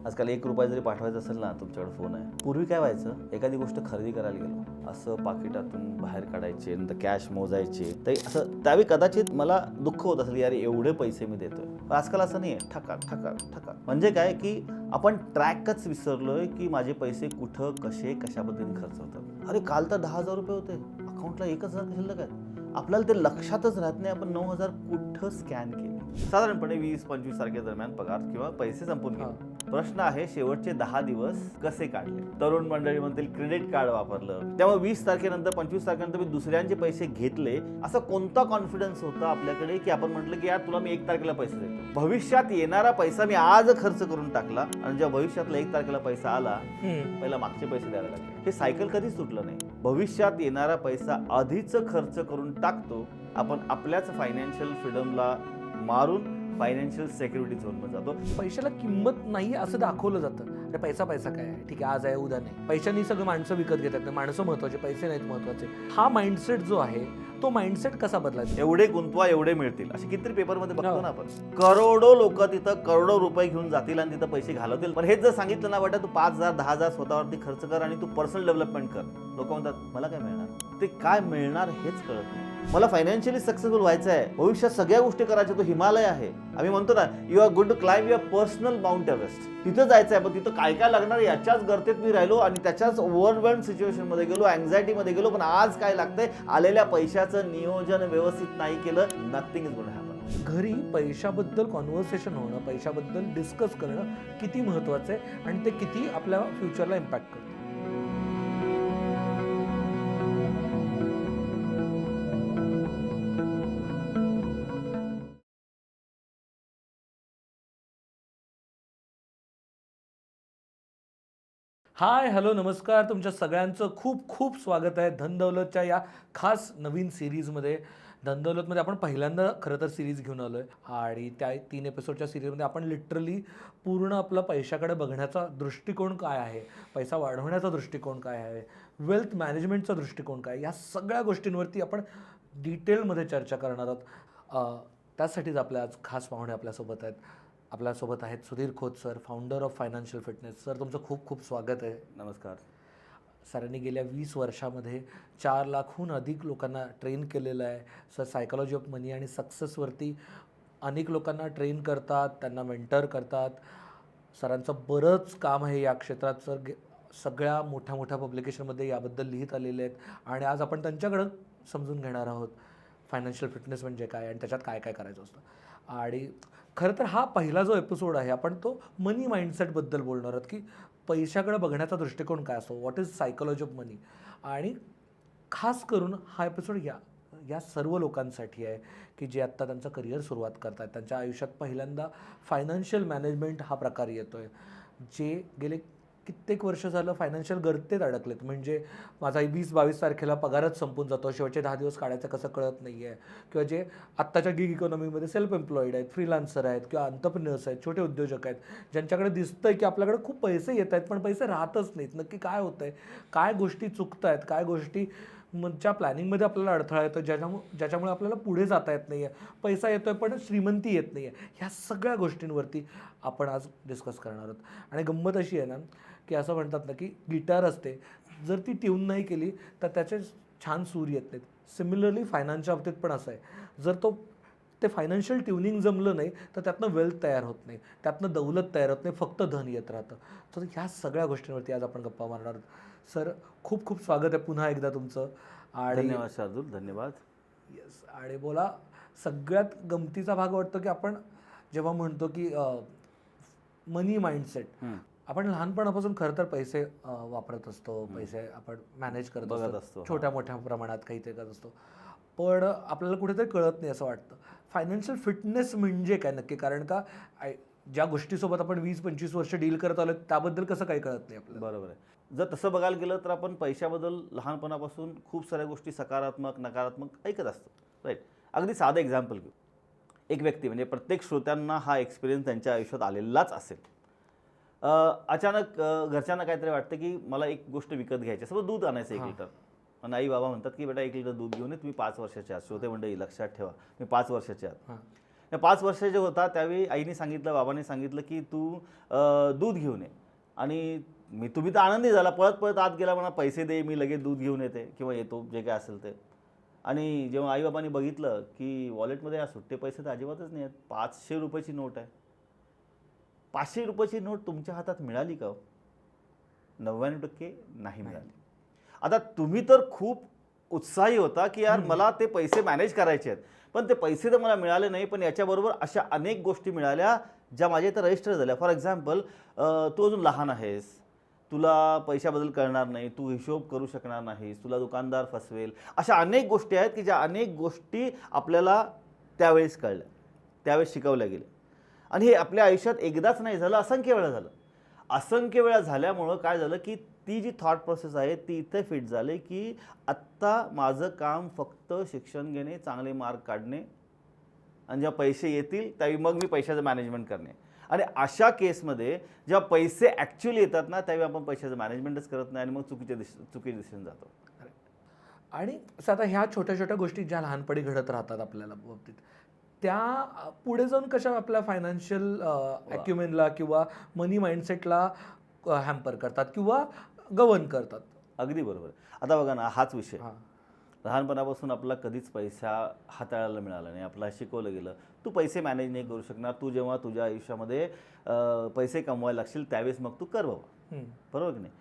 आजकाल ₹1 जरी पाठवायचं असेल ना, तुमच्याकडे फोन आहे. पूर्वी काय व्हायचं, एखादी गोष्ट खरेदी करायला गेलो, असं पाकिटातून बाहेर काढायचे, नंतर कॅश मोजायचे. तर असं त्यावेळी कदाचित मला दुःख होत असेल, यार एवढे पैसे मी देतोय. पण आजकाल असं नाही आहे, ठकाक ठकाक ठकाक. म्हणजे काय की आपण ट्रॅकच विसरलोय की माझे पैसे कुठं, कसे, कशा पद्धतीने खर्च होतात. अरे काल तर ₹10,000 होते, अकाउंटला 1,000 शिल्लक आहेत. आपल्याला ते लक्षातच राहत नाही आपण 9,000 कुठं स्कॅन केले. साधारणपणे 20-25 तारखे दरम्यान पगार किंवा पैसे संपून गेले. प्रश्न आहे, शेवटचे 10 दिवस कसे काढले. तरुण मंडळी म्हणतील क्रेडिट कार्ड वापरलं, त्यामुळे 20 तारखेनंतर 25 तारखेनंतर मी दुसऱ्यांचे पैसे घेतले. असा कोणता कॉन्फिडन्स होता आपल्याकडे की आपण म्हटलं की यार तुला मी 1 तारखेला पैसे देतो. भविष्यात येणारा पैसा मी आज खर्च करून टाकला आणि जेव्हा भविष्यातला 1 तारखेला पैसा आला, पहिला मागचे पैसे द्यायला लागले. हे सायकल कधीच सुटलं नाही. भविष्यात येणारा पैसा आधीच खर्च करून टाकतो आपण, आपल्याच फायनान्शियल फ्रीडमला मारून फायनान्शियल सिक्युरिटी झोनमध्ये जातो. पैशाला किंमत नाही असं दाखवलं जातं. अरे पैसा पैसा काय आहे, ठीक आहे आज आहे उद्या नाही. पैशानी सगळं माणसं विकत घेतात, माणसं महत्वाचे, पैसे नाहीत महत्वाचे. हा माइंडसेट जो आहे तो माइंडसेट कसा बदलायचा. एवढे गुंतवा एवढे मिळतील असे कितीतरी पेपरमध्ये बघतो ना आपण. करोडो लोक तिथं करोडो रुपये घेऊन जातील आणि तिथं पैसे घालवतील. पण हेच जर सांगितलं ना, वाटतं तू 5,000 10,000 स्वतःवरती खर्च कर आणि तू पर्सनल डेव्हलपमेंट कर, लोक म्हणतात मला काय मिळणार. ते काय मिळणार हेच कळत नाही. मला फायनान्शियली सक्सेसफुल व्हायचं आहे, भविष्यात सगळ्या गोष्टी करायच्या. तो हिमालय आहे. आम्ही म्हणतो ना, you are good to climb your personal mount Everest. तिथं जायचं आहे, पण तिथं काय काय लागणार याच्याच गर्तेत मी राहिलो आणि त्याच्याच ओव्हरवेल्ड सिच्युएशन मध्ये गेलो, अँझायटी मध्ये गेलो. पण आज काय लागतंय, आलेल्या पैशाचं नियोजन व्यवस्थित नाही केलं, nothing is going to happen. घरी पैशाबद्दल कॉन्व्हर्सेशन होणं, पैशाबद्दल डिस्कस करणं किती महत्वाचं आहे आणि ते किती आपल्या फ्युचरला इम्पॅक्ट करतं. हाय हॅलो नमस्कार, तुमच्या सगळ्यांचं खूप खूप स्वागत आहे धनदौलतच्या या खास नवीन सिरीजमध्ये. धनदौलतमध्ये आपण पहिल्यांदा खरं तर सिरीज घेऊन आलो आहे आणि त्या 3 एपिसोडच्या सिरीजमध्ये आपण लिटरली पूर्ण आपला पैशाकडे बघण्याचा दृष्टिकोन काय आहे, पैसा वाढवण्याचा दृष्टिकोन काय आहे, वेल्थ मॅनेजमेंटचा दृष्टिकोन काय, या सगळ्या गोष्टींवरती आपण डिटेलमध्ये चर्चा करणार आहोत. त्यासाठीच आपल्या आज खास पाहुणे आपल्यासोबत आहेत. आपल्यासोबत आहेत Sudhir Khot sir, founder of financial fitness. Sir तुमचं खूप खूप स्वागत आहे. नमस्कार. सरांनी गेल्या 20 वर्षामध्ये 4 लाखहून अधिक लोकांना ट्रेन केलेलं आहे. सर सायकॉलॉजी ऑफ मनी आणि सक्सेसवरती अनेक लोकांना ट्रेन करतात, त्यांना मेंटर करतात. सरांचं बरंच काम आहे या क्षेत्रात. सर सगळ्या मोठ्या मोठ्या पब्लिकेशनमध्ये याबद्दल लिहित आलेले आहेत आणि आज आपण त्यांच्याकडं समजून घेणार आहोत फायनान्शियल फिटनेस म्हणजे काय आणि त्याच्यात काय काय करायचं असतं. आणि खरं तर हा पहिला जो एपिसोड आहे आपण तो मनी माइंडसेटबद्दल बोलणार आहोत की पैशाकडे बघण्याचा दृष्टिकोन काय असतो, व्हॉट इज सायकॉलॉजी ऑफ मनी. आणि खास करून हा एपिसोड या सर्व लोकांसाठी आहे की जे आत्ता त्यांचं करिअर सुरुवात करतात, त्यांच्या आयुष्यात पहिल्यांदा फायनान्शियल मॅनेजमेंट हा प्रकार येतो आहे, जे गेले कित्येक वर्ष झालं फायनान्शियल गर्तेत अडकलेत. म्हणजे माझा 20-22 तारखेला पगारच संपून जातो, शेवटचे 10 दिवस काढायचं कसं कळत नाही आहे. किंवा जे आत्ताच्या गिग इकॉनॉमीमध्ये सेल्फ एम्प्लॉईड आहेत, फ्रीलान्सर आहेत किंवा अंतरप्रेन्योर्स आहेत, छोटे उद्योजक आहेत, ज्यांच्याकडे दिसतंय की आपल्याकडे खूप पैसे येत आहेत पण पैसे राहतच नाहीत. नक्की काय होतं आहे, काय गोष्टी चुकत आहेत, काय गोष्टी च्या प्लॅनिंगमध्ये आपल्याला अडथळा येतो, ज्याच्यामुळे आपल्याला पुढे जाता येत नाही आहे, पैसा येतो आहे पण श्रीमंती येत नाही आहे. ह्या सगळ्या गोष्टींवरती आपण आज डिस्कस करणार आहोत. आणि गंमत अशी आहे ना की असं म्हणतात ना की गिटार असते, जर ती ट्यून नाही केली तर त्याचे छान सूर येत नाहीत. सिमिलरली फायनान्सच्या बाबतीत पण असं आहे, जर ते फायनान्शियल ट्युनिंग जमलं नाही तर त्यातनं वेल्थ तयार होत नाही, त्यातनं दौलत तयार होत नाही, फक्त धन येत राहतं. तर ह्या सगळ्या गोष्टींवरती आज आपण गप्पा मारणार आहोत. सर खूप खूप स्वागत आहे पुन्हा एकदा तुमचं. आणि धन्यवाद शार्दूल, धन्यवाद. येस. आणि बोला, सगळ्यात गमतीचा भाग वाटतो की आपण जेव्हा म्हणतो की मनी माइंडसेट, आपण लहानपणापासून खरं तर पैसे वापरत असतो, पैसे आपण मॅनेज करत असतो, छोट्या मोठ्या प्रमाणात काही ते करत असतो. पण आपल्याला कुठेतरी कळत नाही असं वाटतं फायनान्शियल फिटनेस म्हणजे काय नक्की. कारण का ज्या गोष्टीसोबत आपण 20-25 वर्ष डील करत आलो त्याबद्दल कसं काही कळत नाही आपल्याला. बरोबर आहे. जर तसं बघायला गेलं तर आपण पैशाबद्दल लहानपणापासून खूप साऱ्या गोष्टी सकारात्मक नकारात्मक ऐकत असतो, राईट. अगदी साधं एक्झाम्पल घेऊ. एक व्यक्ती, म्हणजे प्रत्येक श्रोत्यांना हा एक्सपिरियन्स त्यांच्या आयुष्यात आलेलाच असेल. अचानक घरच्यांना काहीतरी वाटतं की मला एक गोष्ट विकत घ्यायची, समजा दूध आणायचं 1 लिटर. आणि आई बाबा म्हणतात की बेटा 1 लिटर दूध घेऊन ये, तुम्ही 5 वर्षाचे आहात. श्रोते मंडळी लक्षात ठेवा, मी 5 वर्षाचे आहात. 5 वर्षाचे होता त्यावेळी आईने सांगितलं, बाबांनी सांगितलं की तू दूध घेऊन ये. आणि तुम्ही तर आनंदी झाला, पळत पळत आत गेला, म्हणा पैसे दे, मी लगेच दूध घेऊन येते किंवा येतो, जे काय असेल ते. आणि जेव्हा आईबाबांनी बघितलं की वॉलेटमध्ये सुट्टे पैसे तर अजिबातच नाही आहेत, 500 रुपयाची नोट आहे. 500 रुपयाची नोट तुमच्या हातात मिळाली का? 99% नाही मिळाली. आता तुम्ही तर खूप उत्साही होता की यार मला ते पैसे मॅनेज करायचे आहेत, पण ते पैसे तर मला मिळाले नाही, पण याच्याबरोबर अशा अनेक गोष्टी मिळाल्या ज्या माझ्या इथं रजिस्टर झाल्या. फॉर एक्झाम्पल, तू अजून लहान आहेस, तुला पैशाबद्दल कळणार नाही, तू हिशोब करू शकणार नाहीस, तुला दुकानदार फसवेल, अशा अनेक गोष्टी आहेत की ज्या अनेक गोष्टी आपल्याला त्यावेळेस कळल्या, त्यावेळेस शिकवल्या गेल्या. आणि हे आपल्या आयुष्यात एकदाच नाही झालं, असंख्य वेळा झालं. असंख्य वेळा झाल्यामुळं काय झालं की ती जी थॉट प्रोसेस आहे ती इथे फिट झाली की आत्ता माझं काम फक्त शिक्षण घेणे, चांगले मार्क काढणे, आणि जेव्हा पैसे येतील त्यावेळी मग मी पैशाचं मॅनेजमेंट करणे. आणि अशा केसमध्ये जेव्हा पैसे ॲक्च्युअली येतात ना, त्यावेळी आपण पैशाचं मॅनेजमेंटच करत नाही आणि मग चुकीच्या दिशेने जातो. आणि आता ह्या छोट्या छोट्या गोष्टी ज्या लहानपणी घडत राहतात आपल्याला बाबतीत, त्या पुढे जाऊन कशा आपल्या फायनान्शियल ॲक्युमेनला किंवा मनी माइंडसेटला हॅम्पर करतात किंवा गव्हर्न करतात. अगदी बरोबर. आता बघा ना, हाच विषय हां. लहानपणापासून आपला कधीच पैसा हाताळायला मिळाला नाही, आपल्याला शिकवलं गेलं तू पैसे मॅनेज नाही करू शकणार, तू जेव्हा तुझ्या आयुष्यामध्ये पैसे कमवायला लागशील त्यावेळेस मग तू कर बाबा. बरोबर की नाही?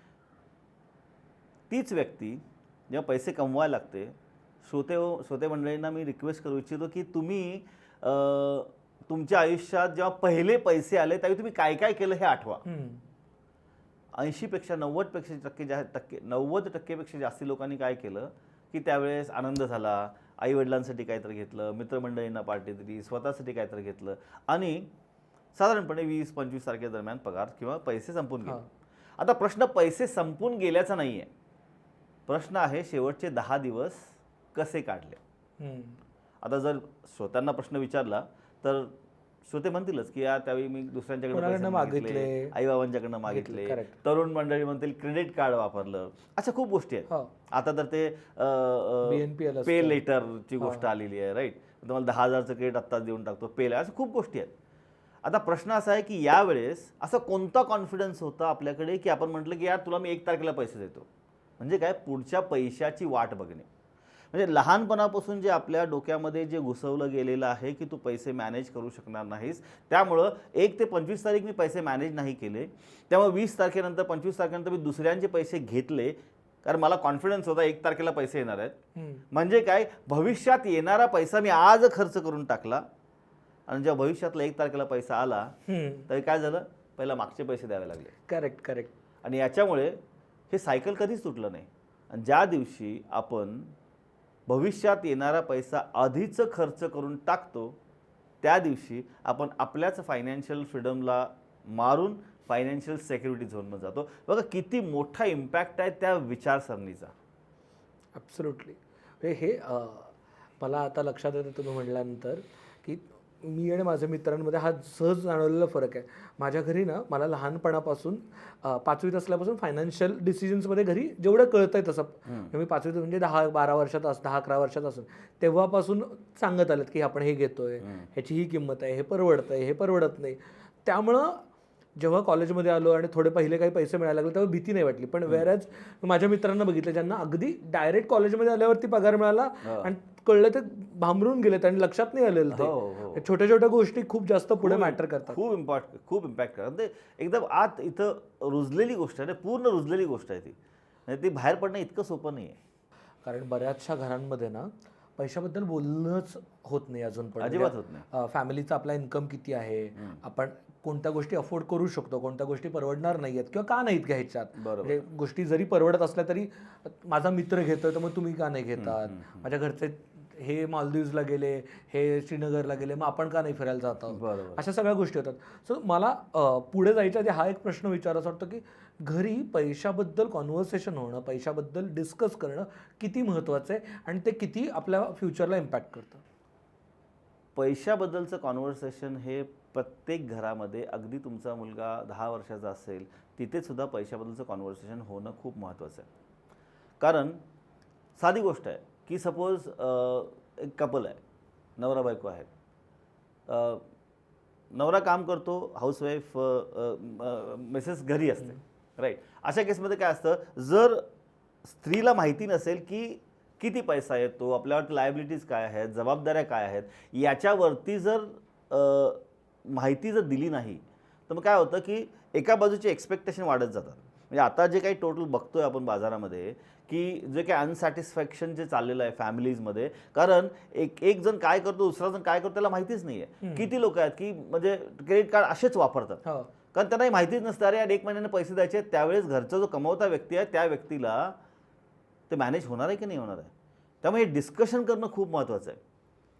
तीच व्यक्ती जेव्हा पैसे कमवायला लागते, श्रोते मंडळींना मी रिक्वेस्ट करू इच्छितो की तुम्ही तुमच्या आयुष्यात जेव्हा पहिले पैसे आले त्यावेळी तुम्ही काय काय केलं हे आठवा. 80% 90% जास्ती लोकांनी काय केलं की त्यावेळेस आनंद झाला, आईवडिलांसाठी काहीतरी घेतलं, मित्रमंडळींना पार्टी दिली, स्वतःसाठी काहीतरी घेतलं, आणि साधारणपणे 20-25 तारखेदरम्यान पगार किंवा पैसे संपून गेले. आता प्रश्न पैसे संपून गेल्याचा नाही आहे, प्रश्न आहे शेवटचे 10 दिवस कसे काढले. आता जर श्रोत्यांना प्रश्न विचारला तर श्रोते म्हणतीलच की यार त्यावेळी मी दुसऱ्यांच्याकडे पैसे मागितले, आईबाबांच्याकडनं मागितले, तरुण मंडळी म्हणतील क्रेडिट कार्ड वापरलं, अशा खूप गोष्टी आहेत. आता तर ते पे लेटरची गोष्ट आलेली आहे, राईट, तुम्हाला 10,000चं क्रेडिट आत्ताच देऊन टाकतो, पे, अशा खूप गोष्टी आहेत. आता प्रश्न असा आहे की यावेळेस असा कोणता कॉन्फिडन्स होता आपल्याकडे की आपण म्हटलं की यार तुला मी 1 तारखेला पैसे देतो. म्हणजे काय, पुढच्या पैशाची वाट बघणे. म्हणजे लहानपणापासून जे आपल्या डोक्यामध्ये जे घुसवलं गेलेलं आहे की तू पैसे मॅनेज करू शकणार नाहीस, त्यामुळं 1 ते 25 तारीख मी पैसे मॅनेज नाही केले, त्यामुळे 20 तारखेनंतर 25 तारखेनंतर मी दुसऱ्यांचे पैसे घेतले, कारण मला कॉन्फिडन्स होता 1 तारखेला पैसे येणार आहेत. म्हणजे काय, भविष्यात येणारा पैसा मी आज खर्च करून टाकला, आणि जेव्हा भविष्यातला 1 तारखेला पैसा आला तरी काय झालं, पहिला मागचे पैसे द्यावे लागले. करेक्ट. आणि याच्यामुळे हे सायकल कधीच तुटलं नाही. आणि ज्या दिवशी आपण भविष्यात येणारा पैसा आधीच खर्च करून टाकतो, त्या दिवशी आपण आपल्याच फायनान्शियल फ्रीडमला मारून फायनान्शियल सेक्युरिटी झोनमध्ये जातो. बघा किती मोठा इम्पॅक्ट आहे त्या विचारसरणीचा. ॲब्सोल्युटली. हे मला आता लक्षात येतं तुम्ही म्हटल्यानंतर की मी आणि माझ्या मित्रांमध्ये हा सहज जाणवलेला फरक आहे. माझ्या घरी ना, मला लहानपणापासून 5वीत असल्यापासून फायनान्शियल डिसिजन्समध्ये घरी जेवढं कळतं आहे तसं, मी 5वीत म्हणजे 10-12 वर्षात 10-11 वर्षात असून तेव्हापासून सांगत आलेत की आपण हे घेतोय, ह्याची ही किंमत आहे, हे परवडतं आहे, हे परवडत नाही. त्यामुळं जेव्हा कॉलेजमध्ये आलो आणि थोडे पहिले काही पैसे मिळायला लागले तेव्हा भीती नाही वाटली. पण वेरॅज माझ्या मित्रांना बघितलं ज्यांना अगदी डायरेक्ट कॉलेजमध्ये आल्यावरती पगार मिळाला आणि कळलं ते भांबरून गेलेत आणि लक्षात नाही आलेलं ते. छोट्या छोट्या गोष्टी खूप जास्त पुढे मॅटर करतात, खूप इम्पॅक्ट करतात. ते एकदम आत इथं रुजलेली गोष्ट आहे, पूर्ण रुजलेली गोष्ट आहे ती. नाही ती बाहेर पडणं इतकं सोपं नाही आहे. कारण बऱ्याचशा घरांमध्ये ना पैशाबद्दल बोलणंच होत नाही अजून पण. अजिबात होत नाही. फॅमिलीचा आपला इन्कम किती आहे, आपण कोणत्या गोष्टी अफोर्ड करू शकतो, कोणत्या गोष्टी परवडणार नाही आहेत किंवा का नाहीत घ्यायच्यात. म्हणजे गोष्टी जरी परवडत असल्या तरी माझा मित्र घेतोय तर मग तुम्ही का नाही घेतात, माझ्या घरचे हे मालदीव्सला गेले, हे श्रीनगरला गेले, मग आपण का नाही फिरायला जातो, अशा सगळ्या गोष्टी होतात. सो मला पुढे जायच्या आधी हा एक प्रश्न विचारायचा वाटतो की घरी पैशाबद्दल कॉन्व्हर्सेशन होणं, पैशाबद्दल डिस्कस करणं किती महत्त्वाचं आहे आणि ते किती आपल्या फ्युचरला इम्पॅक्ट करतं. पैशाबद्दलचं कॉन्व्हर्सेशन हे प्रत्येक घरामध्ये, अगदी तुमचा मुलगा 10 वर्षाचा असेल तिथे सुद्धा पैशाबद्दलचं कॉन्व्हर्सेशन होणं खूप महत्त्वाचं आहे. कारण साधी गोष्ट आहे की सपोज एक कपल आहे, नवरा बायको आहेत, नवरा काम करतो, हाऊसवाईफ मिसेस घरी असते, राईट. अशा केसमध्ये काय असतं, जर स्त्रीला माहिती नसेल की किती पैसा येतो, आपल्यावर लायबिलिटीज काय आहेत, जबाबदाऱ्या काय आहेत, याच्यावरती जर माहिती जर दिली नाही, तर मग काय होतं की एका बाजूचे एक्सपेक्टेशन वाढत जातात. म्हणजे आता जे काही टोटल बघतोय आपण बाजारामध्ये, की जे काही अनसॅटिस्फॅक्शन जे चाललेलं आहे फॅमिलीजमध्ये, कारण एक जण काय करतो, दुसरा जण काय करतो त्याला माहितीच नाही आहे. किती लोक आहेत की म्हणजे क्रेडिट कार्ड असेच वापरतात, कारण त्यांनाही माहितीच नसतं, अरे यार 1 महिन्याने पैसे द्यायचे. त्यावेळेस घरचा जो कमवता व्यक्ती आहे त्या व्यक्तीला ते मॅनेज होणार आहे की नाही होणार आहे. त्यामुळे हे डिस्कशन करणं खूप महत्त्वाचं आहे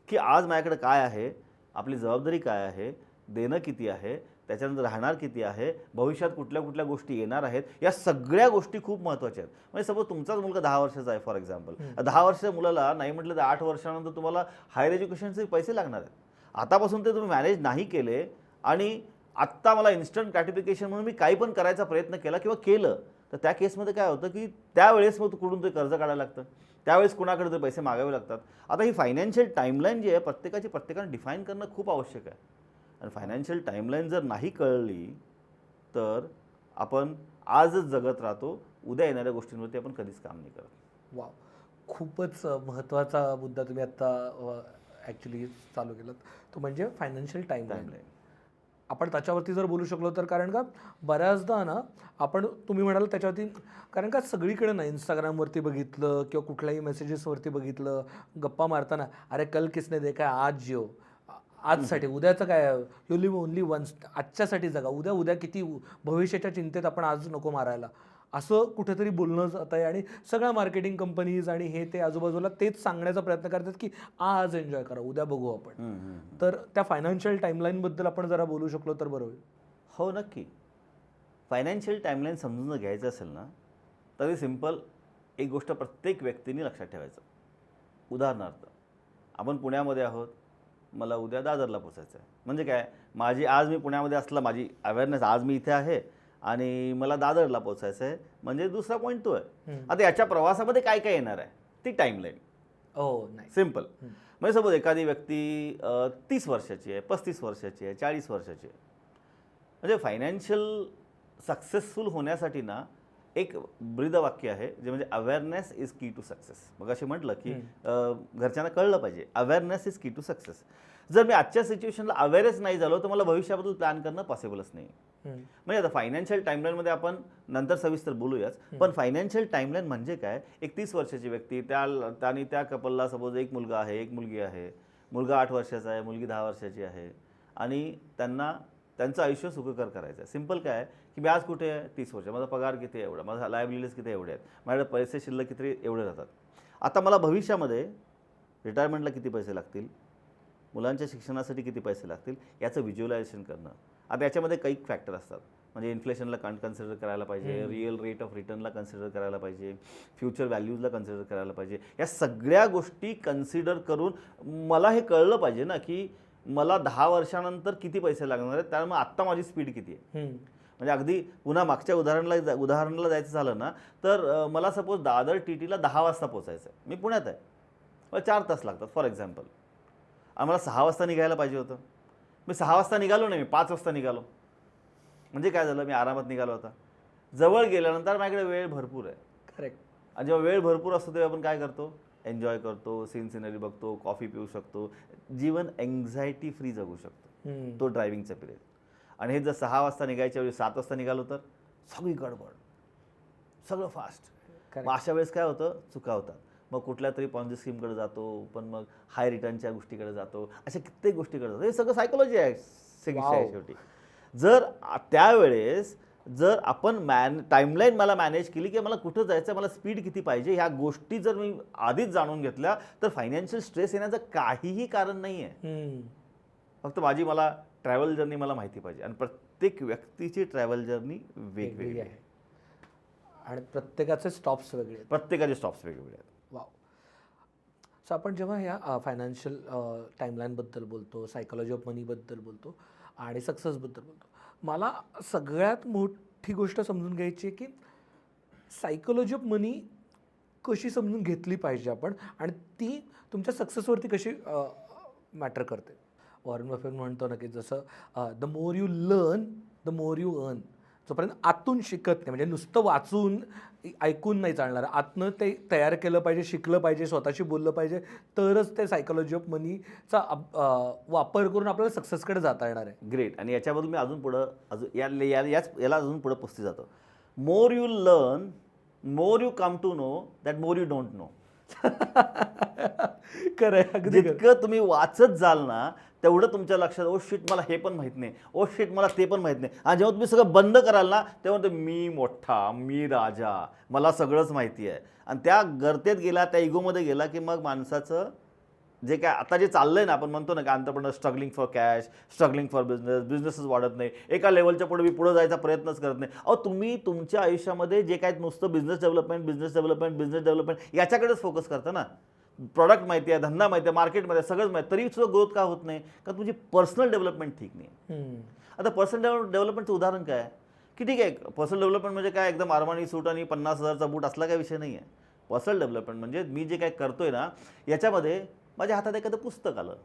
की आज माझ्याकडे काय आहे, आपली जबाबदारी काय आहे, देणं किती आहे, त्याच्यानंतर राहणार किती आहे, भविष्यात कुठल्या कुठल्या गोष्टी येणार आहेत, या सगळ्या गोष्टी खूप महत्त्वाच्या आहेत. म्हणजे सपोज तुमचाच मुलगा 10 वर्षाचा आहे फॉर एक्झाम्पल, 10 वर्षाच्या मुलाला नाही म्हटलं तर 8 वर्षानंतर तुम्हाला हायर एज्युकेशनचे पैसे लागणार आहेत. आतापासून ते तुम्ही मॅनेज नाही केले आणि आत्ता मला इन्स्टंट ग्रॅटिफिकेशन म्हणून मी काही पण करायचा प्रयत्न केला किंवा केलं, तर त्या केसमध्ये काय होतं की त्यावेळेस मग कुठून ते कर्ज काढायला लागतं, त्यावेळेस कुणाकडे ते पैसे मागावे लागतात. आता ही फायनान्शियल टाईमलाईन जी आहे प्रत्येकाने डिफाईन करणं खूप आवश्यक आहे. आणि फायनान्शियल टाईमलाईन जर नाही कळली तर आपण आजच जगत राहतो, उद्या येणाऱ्या गोष्टींवरती आपण कधीच काम नाही करत. वाव, खूपच महत्त्वाचा मुद्दा तुम्ही आत्ता ॲक्च्युली चालू केलात, तो म्हणजे फायनान्शियल टाईमलाईन. आपण त्याच्यावरती जर बोलू शकलो तर, कारण का बऱ्याचदा ना आपण तुम्ही म्हणाल त्याच्यावरती, कारण का सगळीकडे ना इंस्टाग्रामवरती बघितलं किंवा कुठल्याही मेसेजेसवरती बघितलं, गप्पा मारताना, अरे कल किसने देखा है, आज जिओ, आजसाठी, उद्याचं काय, यू लिव्ह ओनली वन्स, आजच्यासाठी जगा, उद्या किती भविष्याच्या चिंतेत आपण आज नको मारायला, असं कुठेतरी बोलणं जात आहे. आणि सगळ्या मार्केटिंग कंपनीज आणि हे ते आजूबाजूला तेच सांगण्याचा प्रयत्न करतात की आज एन्जॉय करा, उद्या बघू आपण. तर त्या फायनान्शियल टाईमलाईनबद्दल आपण जरा बोलू शकलो तर बरं होईल. हो, नक्की. फायनान्शियल टाईमलाईन समजून घ्यायचं असेल ना, तरी सिम्पल एक गोष्ट प्रत्येक व्यक्तीने लक्षात ठेवायचं. उदाहरणार्थ, आपण पुण्यामध्ये आहोत, मला उद्या दादरला पोचायचं आहे. म्हणजे काय, आज मी पुण्यामध्ये असला, माझी अवेअरनेस आज मी इथे आहे आणि मला दादरला पोचायचं आहे, म्हणजे दुसरा पॉईंट तो आहे. आता याच्या प्रवासामध्ये काय काय येणार आहे ती टाईमलाईन. नाही, सिम्पल. म्हणजे सपोज एखादी व्यक्ती 30 वर्षाची आहे, 35 वर्षाची आहे, 40 वर्षाची आहे. म्हणजे फायनान्शियल सक्सेसफुल होण्यासाठी ना एक ब्रीदवाक्य आहे, जे म्हणजे अवेअरनेस इज की टू सक्सेस. मग असे म्हटलं की घरच्यांना कळलं पाहिजे, अवेअरनेस इज की टू सक्सेस. जर मी आजच्या सिच्युएशनला अवेअरच नाही झालो तर मला भविष्याबद्दल प्लॅन करणं पॉसिबलच नाही. म्हणजे आता फायनान्शियल टाईमलाईनमध्ये आपण नंतर सविस्तर बोलूयाच, पण फायनान्शियल टाईमलाईन म्हणजे काय, एक 30 वर्षाची व्यक्ती, त्याने त्या कपलला सपोज एक मुलगा आहे, एक मुलगी आहे, मुलगा 8 वर्षाचा आहे, मुलगी 10 वर्षाची आहे, आणि त्यांचं आयुष्य सुखकर करायचं आहे. सिम्पल काय की मी आज कुठे आहे, 30 वर्ष, माझा पगार किती आहे एवढा, माझा लायबिलिटीज किती एवढे आहेत, माझ्याकडे पैसे शिल्लक किती एवढे राहतात. आता मला भविष्यामध्ये रिटायरमेंटला किती पैसे लागतील, मुलांच्या शिक्षणासाठी किती पैसे लागतील, याचं व्हिज्युअलायझेशन करणं. आता याच्यामध्ये काही फॅक्टर असतात, म्हणजे इन्फ्लेशनला कन्सिडर करायला पाहिजे, रिअल रेट ऑफ रिटर्नला कन्सिडर करायला पाहिजे, फ्युचर व्हॅल्यूजला कन्सिडर करायला पाहिजे. या सगळ्या गोष्टी कन्सिडर करून मला हे कळलं पाहिजे ना की मला 10 वर्षानंतर किती पैसे लागणार आहेत, त्यामुळे आत्ता माझी स्पीड किती आहे. म्हणजे अगदी पुन्हा मागच्या उदाहरणाला जायचं झालं ना, तर मला सपोज दादर TTला 10 वाजता पोचायचं आहे, मी पुण्यात आहे, मला 4 तास लागतात फॉर एक्झाम्पल, आणि मला 6 वाजता निघायला पाहिजे होतं. मी 6 वाजता निघालो नाही, मी 5 वाजता निघालो. म्हणजे काय झालं, मी आरामात निघालो होता. जवळ गेल्यानंतर माझ्याकडे वेळ भरपूर आहे. करेक्ट. आणि जेव्हा वेळ भरपूर असतो तेव्हा आपण काय करतो, एन्जॉय करतो, सिनरी बघतो, कॉफी पिऊ शकतो, जीवन एन्झायटी फ्री जगू शकतो, तो ड्रायव्हिंगचा पिरियड. आणि हे जर 6 वाजता निघायच्या वेळी 7 वाजता निघालो तर सगळी गडबड, सगळं फास्ट. मग अशा वेळेस काय होतं, चुका होतात. मग कुठल्या तरी पॉन्झी स्कीमकडे जातो, पण मग हाय रिटर्नच्या गोष्टीकडे जातो, अशा कित्येक गोष्टीकडे जातो. हे सगळं सायकोलॉजी आहे शेवटी. जर त्यावेळेस जर आपण टाईमलाईन मला मॅनेज केली की मला कुठं जायचं, मला स्पीड किती पाहिजे, ह्या गोष्टी जर मी आधीच जाणून घेतल्या तर फायनान्शियल स्ट्रेस येण्याचं काहीही कारण नाही आहे. फक्त मला ट्रॅव्हल जर्नी मला माहिती पाहिजे, आणि प्रत्येक व्यक्तीची ट्रॅव्हल जर्नी वेगवेगळी आहे आणि प्रत्येकाचे स्टॉप्स वेगळे आहेत. प्रत्येकाचे स्टॉप्स वेगवेगळे आहेत. वाव. सो आपण जेव्हा ह्या फायनान्शियल टाईमलाईनबद्दल बोलतो, सायकोलॉजी ऑफ मनीबद्दल बोलतो आणि सक्सेसबद्दल बोलतो, मला सगळ्यात मोठी गोष्ट समजून घ्यायची आहे की सायकोलॉजी ऑफ मनी कशी समजून घेतली पाहिजे आपण, आणि ती तुमच्या सक्सेसवरती कशी मॅटर करते. वॉरेन बफेट म्हणतो ना की जसं the more you learn the more you earn. जोपर्यंत आतून शिकत नाही, म्हणजे नुसतं वाचून ऐकून नाही चालणार, आतनं ते तयार केलं पाहिजे, शिकलं पाहिजे, स्वतःशी बोललं पाहिजे, तरच ते सायकोलॉजी ऑफ मनीचा वापर करून आपल्याला सक्सेसकडे जाता येणार आहे. ग्रेट. आणि याच्याबद्दल मी अजून पुढं याला अजून पुढं पुस्ती जातो. More you learn more you come to know that more you don't know. खरंय, अगदी खरं. जितकं तुम्ही वाचत जाल ना तेवढं तुमच्या लक्षात ओ शिट मला हे पण माहीत नाही, ओ शिट मला ते पण माहीत नाही. आणि जेव्हा तुम्ही सगळं बंद कराल ना तेव्हा ते मी मोठा, मी राजा, मला सगळंच माहिती आहे. आणि त्या गर्तेत गेला, त्या इगोमध्ये गेला की मग माणसाचं जे काय आता जे चाललंय ना, आपण म्हणतो ना की entrepreneur struggling for cash, struggling for बिझनेसच वाढत नाही, एका लेवलच्या पुढे मी पुढे जायचा प्रयत्नच करत नाही. अहो तुम्ही तुमच्या आयुष्यामध्ये जे काय नुसतं बिझनेस डेव्हलपमेंट याच्याकडेच फोकस करता ना. प्रॉडक्ट माहिती आहे, धंदा माहिती आहे, मार्केट माहिती आहे, सगळंच माहिती, तरी सुद्धा ग्रोथ का होत नाही? कारण तुमची पर्सनल डेव्हलपमेंट ठीक नाही. आता पर्सनल डेव्हलपमेंटचं उदाहरण काय आहे की ठीक आहे, पर्सनल डेव्हलपमेंट म्हणजे काय एकदम आरमानी सूट आणि 50,000चा बूट असला काही विषय नाही आहे. पर्सनल डेव्हलपमेंट म्हणजे मी जे काय करतोय ना याच्यामध्ये माझ्या हातात एखादं पुस्तक आलं.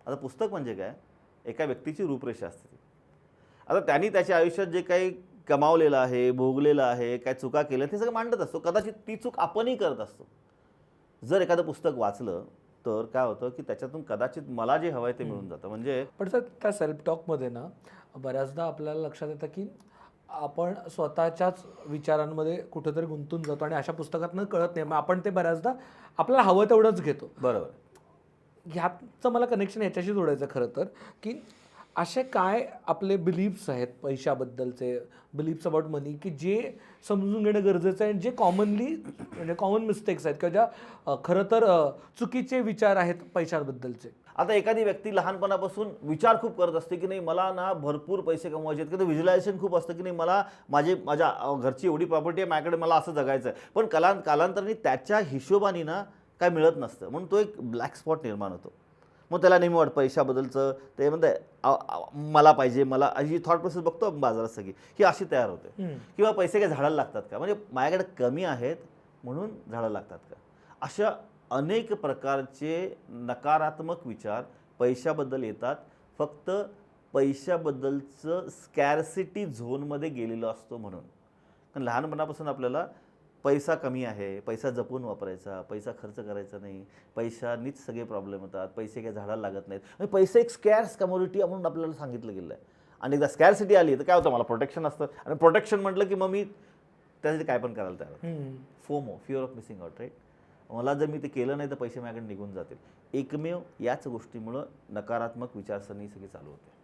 आता पुस्तक म्हणजे काय, एका व्यक्तीची रूपरेषा असते. आता त्यांनी त्याच्या आयुष्यात जे काही कमावलेलं आहे, भोगलेलं आहे, काय चुका केल्या ते सगळं मांडत असतो. कदाचित ती चूक आपणही करत असतो. जर एखादं पुस्तक वाचलं तर काय होतं की त्याच्यातून कदाचित मला जे हवं आहे ते मिळून जातं. म्हणजे पण सर त्या सेल्फ टॉकमध्ये ना बऱ्याचदा आपल्याला लक्षात येतं की आपण स्वतःच्याच विचारांमध्ये कुठेतरी गुंतून जातो आणि अशा पुस्तकातनं कळत नाही, मग आपण ते बऱ्याचदा आपल्याला हवं तेवढंच घेतो. बरोबर. ह्याचं मला कनेक्शन याच्याशी जोडायचं खरं तर, की असे काय आपले बिलीफ्स आहेत पैशाबद्दलचे, बिलीफ्स अबाउट मनी, की जे समजून घेणं गरजेचं आहे, जे कॉमनली म्हणजे कॉमन मिस्टेक्स आहेत किंवा ज्या खरं तर चुकीचे विचार आहेत पैशाबद्दलचे. आता एखादी व्यक्ती लहानपणापासून विचार खूप करत असते की नाही मला ना भरपूर पैसे कमवायचे आहेत, की व्हिज्युलायझेशन खूप असतं की नाही मला माझ्या घरची एवढी प्रॉपर्टी आहे, माझ्याकडे मला असं जगायचं आहे. पण कालांतराने त्याच्या हिशोबाने ना काय मिळत नसतं, म्हणून तो एक ब्लॅक स्पॉट निर्माण होतो. मग त्याला नेहमी वाटतं पैशाबद्दलचं ते म्हणते मला पाहिजे, मला अशी थॉट प्रोसेस बघतो बाजारात सगळी ही अशी तयार होते. किंवा पैसे काय झाडाला लागतात का, म्हणजे माझ्याकडे कमी आहेत म्हणून झाडाला लागतात का. अशा अनेक प्रकारचे नकारात्मक विचार पैशाबद्दल येतात. फक्त पैशाबद्दलचं स्कॅर्सिटी झोनमध्ये गेलेलो असतो म्हणून. कारण लहानपणापासून आपल्याला पैसा कमी आहे, पैसा जपून वापरायचा, पैसा खर्च करायचा नाही, पैशानीच सगळे प्रॉब्लेम होतात, पैसे काही झाडाला लागत नाहीत. म्हणजे पैसे एक स्कॅर्स कमोडिटी म्हणून आपल्याला सांगितलं गेलं आहे. आणि एकदा स्कॅर्सिटी आली तर काय होतं, मला प्रोटेक्शन असतं. आणि प्रोटेक्शन म्हटलं की मग मी त्यासाठी काय पण करायला तयार. FOMO, fear of missing out, right. मला जर मी ते केलं नाही तर पैसे माझ्याकडे निघून जातील. एकमेव याच गोष्टीमुळं नकारात्मक विचारसरणी सगळी चालू होते.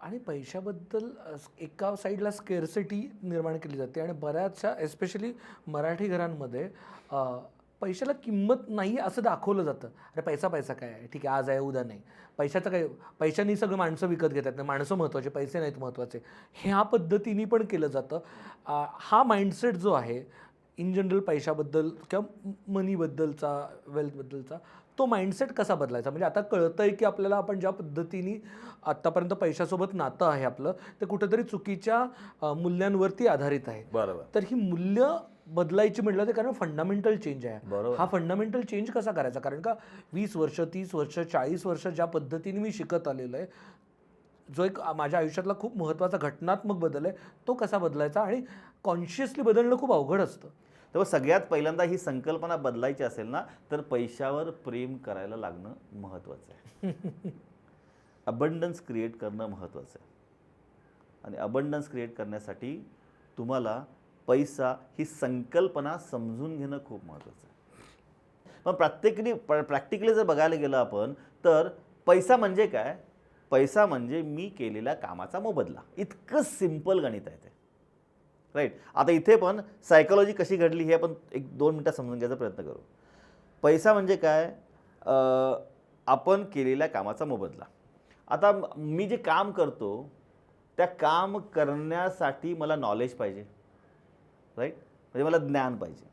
आणि पैशाबद्दल एका साईडला स्केअर्सिटी निर्माण केली जाते आणि बऱ्याचशा एस्पेशली मराठी घरांमध्ये पैशाला किंमत नाही असं दाखवलं जातं. अरे पैसा पैसा काय आहे, ठीक आहे आज आहे उद्या नाही, पैशाचं काय, पैशानी सगळं माणसं विकत घेतात, नाही माणसं महत्त्वाचे पैसे नाहीत महत्त्वाचे, ह्या पद्धतीने पण केलं जातं. हा माइंडसेट जो आहे इन जनरल पैशाबद्दल किंवा मनीबद्दलचा, वेल्थबद्दलचा, तो माइंडसेट कसा बदलायचा. म्हणजे आता कळतंय की आपल्याला आपण ज्या पद्धतीने आत्तापर्यंत पैशासोबत नातं आहे आपलं ते कुठेतरी चुकीच्या मूल्यांवरती आधारित आहे. बरोबर. तर ही मूल्य बदलायची म्हटलं तर कारण फंडामेंटल चेंज आहे. बरोबर. हा फंडामेंटल चेंज कसा करायचा, कारण का 20 वर्ष 30 वर्ष 40 वर्ष ज्या पद्धतीने मी शिकत आलेलो आहे, जो एक माझ्या आयुष्यातला खूप महत्त्वाचा घटनात्मक बदल आहे, तो कसा बदलायचा. आणि कॉन्शियसली बदलणं खूप अवघड असतं. तेव्हा सगळ्यात पहिल्यांदा ही संकल्पना बदलायची असेल ना तर पैशावर प्रेम करायला लागणं महत्त्वाचं आहे. अबंडन्स क्रिएट करणं महत्त्वाचं आहे. आणि अबंडन्स क्रिएट करण्यासाठी तुम्हाला पैसा ही संकल्पना समजून घेणं खूप महत्त्वाचं आहे. पण प्रॅक्टिकली जर बघायला गेलं आपण तर पैसा म्हणजे काय, पैसा म्हणजे मी केलेल्या कामाचा मोबदला. इतकं सिम्पल गणित आहे ते, राईट. आता इथे पण सायकोलॉजी कशी घडली हे आपण 1-2 मिनटं समजून घ्यायचा प्रयत्न करू. पैसा म्हणजे काय, आपण केलेल्या कामाचा मोबदला. आता मी जे काम करतो त्या काम करण्यासाठी मला नॉलेज पाहिजे, राईट. म्हणजे मला ज्ञान पाहिजे.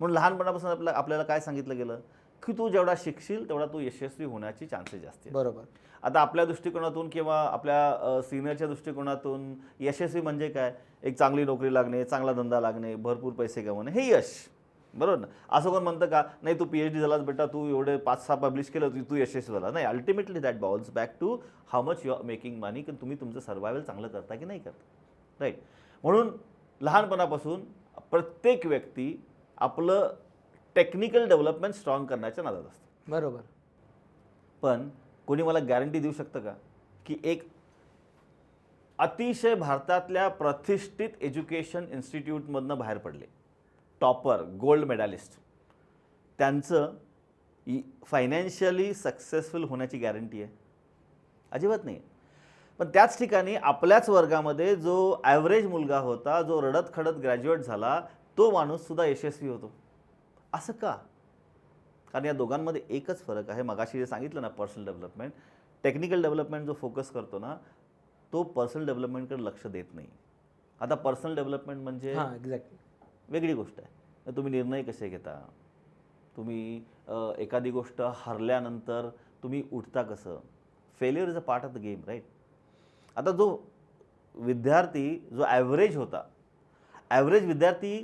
म्हणून लहानपणापासून आपल्याला काय सांगितलं गेलं की तू जेवढा शिकशील तेवढा तू यशस्वी होण्याची चान्सेस जास्त आहेत. बरोबर. आता आपल्या दृष्टिकोनातून किंवा आपल्या सिनियरच्या दृष्टिकोनातून यशस्वी म्हणजे काय, एक चांगली नोकरी लागणे, चांगला धंदा लागणे, भरपूर पैसे कमवणे, हे यश. बरोबर ना. असं कोण म्हणतं का नाही तू PhD झालास बेटा, तू एवढे 5-6 पब्लिश केलं तू यशस्वी झाला. नाही, ultimately that bounce back to how much you are making money, की तुम्ही तुमचं सर्वायवल चांगलं करता की नाही करता. राईट. म्हणून लहानपणापासून प्रत्येक व्यक्ती आपलं टेक्निकल डेव्हलपमेंट स्ट्रॉंग करण्याच्या नादात असतं. बरोबर. पण कोणी मला गॅरंटी देऊ शकतं का की एक अतिशय भारतातल्या प्रतिष्ठित एज्युकेशन इन्स्टिट्यूटमधनं बाहेर पडले, टॉपर, गोल्ड मेडलिस्ट, त्यांचं फायनान्शियली सक्सेसफुल होण्याची गॅरंटी आहे? अजिबात नाही. पण त्याच ठिकाणी आपल्याच वर्गामध्ये जो ॲव्हरेज मुलगा होता, जो रडत खडत ग्रॅज्युएट झाला, तो माणूससुद्धा यशस्वी होतो. असं का? कारण या दोघांमध्ये एकच फरक आहे. मगाशी जे सांगितलं ना, पर्सनल डेव्हलपमेंट, टेक्निकल डेव्हलपमेंट जो फोकस करतो ना, तो पर्सनल डेव्हलपमेंटकडे लक्ष देत नाही. आता पर्सनल डेव्हलपमेंट म्हणजे एक्झॅक्टली वेगळी गोष्ट आहे. तुम्ही निर्णय कसे घेता, तुम्ही एखादी गोष्ट हरल्यानंतर तुम्ही उठता कसं. Failure is a part of the game, right. आता जो विद्यार्थी जो ॲव्हरेज होता, ॲव्हरेज विद्यार्थी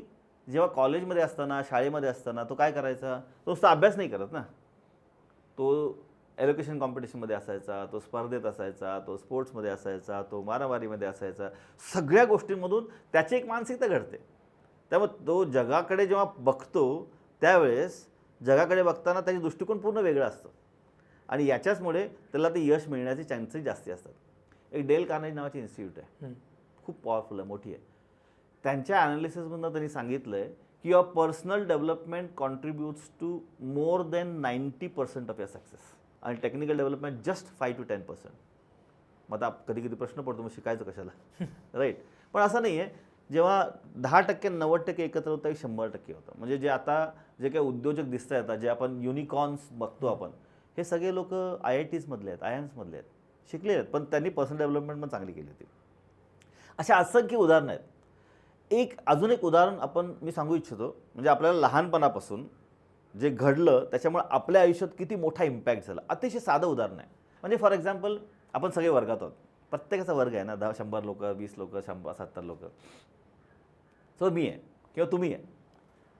जेव्हा कॉलेजमध्ये असताना, शाळेमध्ये असताना तो काय करायचा, तो नुसता अभ्यास नाही करत ना, तो एज्युकेशन कॉम्पिटिशनमध्ये असायचा, तो स्पर्धेत असायचा, तो स्पोर्ट्समध्ये असायचा, तो मारामारीमध्ये असायचा. सगळ्या गोष्टींमधून त्याची एक मानसिकता घडते. त्यामुळे तो जगाकडे जेव्हा बघतो त्यावेळेस जगाकडे बघताना त्याचे दृष्टिकोन पूर्ण वेगळं असतं आणि याच्याचमुळे त्याला ते यश मिळण्याचे चान्सेस जास्ती असतात. एक डेल कार्नेगी नावाची इन्स्टिट्यूट आहे, खूप पॉवरफुल आहे, मोठी आहे. त्यांच्या ॲनालिसिसमधून त्यांनी सांगितलं आहे की your personal development contributes to more than 90% of your success आणि टेक्निकल डेव्हलपमेंट जस्ट 5 to 10%. मग आता कधी कधी प्रश्न पडतो, मग शिकायचं कशाला, राईट. पण असं नाही आहे. जेव्हा 10% 90% एकत्र होतं, 100% होतं. म्हणजे जे आता जे काही उद्योजक दिसत आहेत, जे आपण युनिकॉर्न्स बघतो आपण, हे सगळे लोक IITs मधले आहेत, IIMs मधले आहेत, शिकले आहेत, पण त्यांनी पर्सनल डेव्हलपमेंट पण चांगली केली होती. अशा असंख्य उदाहरणं आहेत. अजून एक उदाहरण मी सांगू इच्छितो. म्हणजे आपल्याला लहानपणापासून जे घडलं त्याच्यामुळे आपल्या आयुष्यात किती मोठा इम्पॅक्ट झाला. अतिशय साधं उदाहरण आहे. म्हणजे फॉर एक्झाम्पल आपण सगळे वर्गात आहोत, प्रत्येकाचा वर्ग आहे ना, 100 लोक, 20 लोक, 70 लोक. सो मी आहे किंवा तुम्ही आहे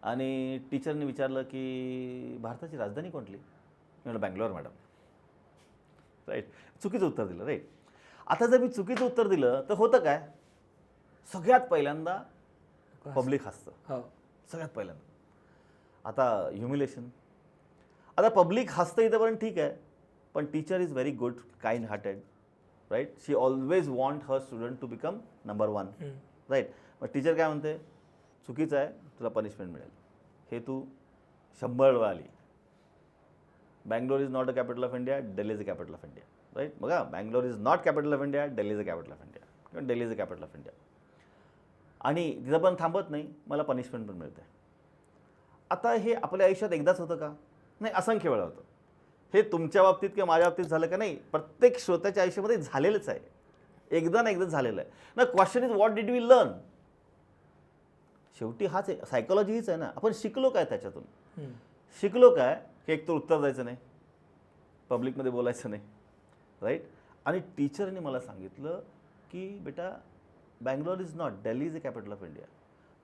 आणि टीचरने विचारलं की भारताची राजधानी कोणती? मी म्हटलं बँगलोर मॅडम, राईट. चुकीचं उत्तर दिलं, राईट. आता जर मी चुकीचं उत्तर दिलं तर होतं काय, सगळ्यात पहिल्यांदा पब्लिक हसतं, सगळ्यात पहिल्यांदा. आता ह्युमिलेशन. आता पब्लिक हसतं इथंपर्यंत ठीक आहे, पण teacher is very good, kind hearted, right. She always want her student to become number 1, right. मग टीचर काय म्हणते, चुकीचं आहे, तुला पनिशमेंट मिळेल. हे तू 100 वेळा आली. Bangalore is not a capital of India, Delhi is a capital of India, right. बघा, Bangalore is not capital of India, Delhi is a capital of India किंवा Delhi is a capital of India. आणि तिथं पण थांबत नाही, मला पनिशमेंट पण मिळते. आता हे आपल्या आयुष्यात एकदाच होतं का? नाही, असंख्य वेळा होतं. हे तुमच्या बाबतीत किंवा माझ्या बाबतीत झालं का? नाही, प्रत्येक श्रोत्याच्या आयुष्यामध्ये झालेलंच आहे, एकदा ना एकदा झालेलं आहे ना. Question is what did we learn. शेवटी हाच आहे, सायकोलॉजी हीच आहे ना. आपण शिकलो काय त्याच्यातून? शिकलो काय की एक तर उत्तर द्यायचं नाही, पब्लिकमध्ये बोलायचं नाही, राईट. आणि टीचरने मला सांगितलं की बेटा, Bangalore is not, Delhi is a capital of India.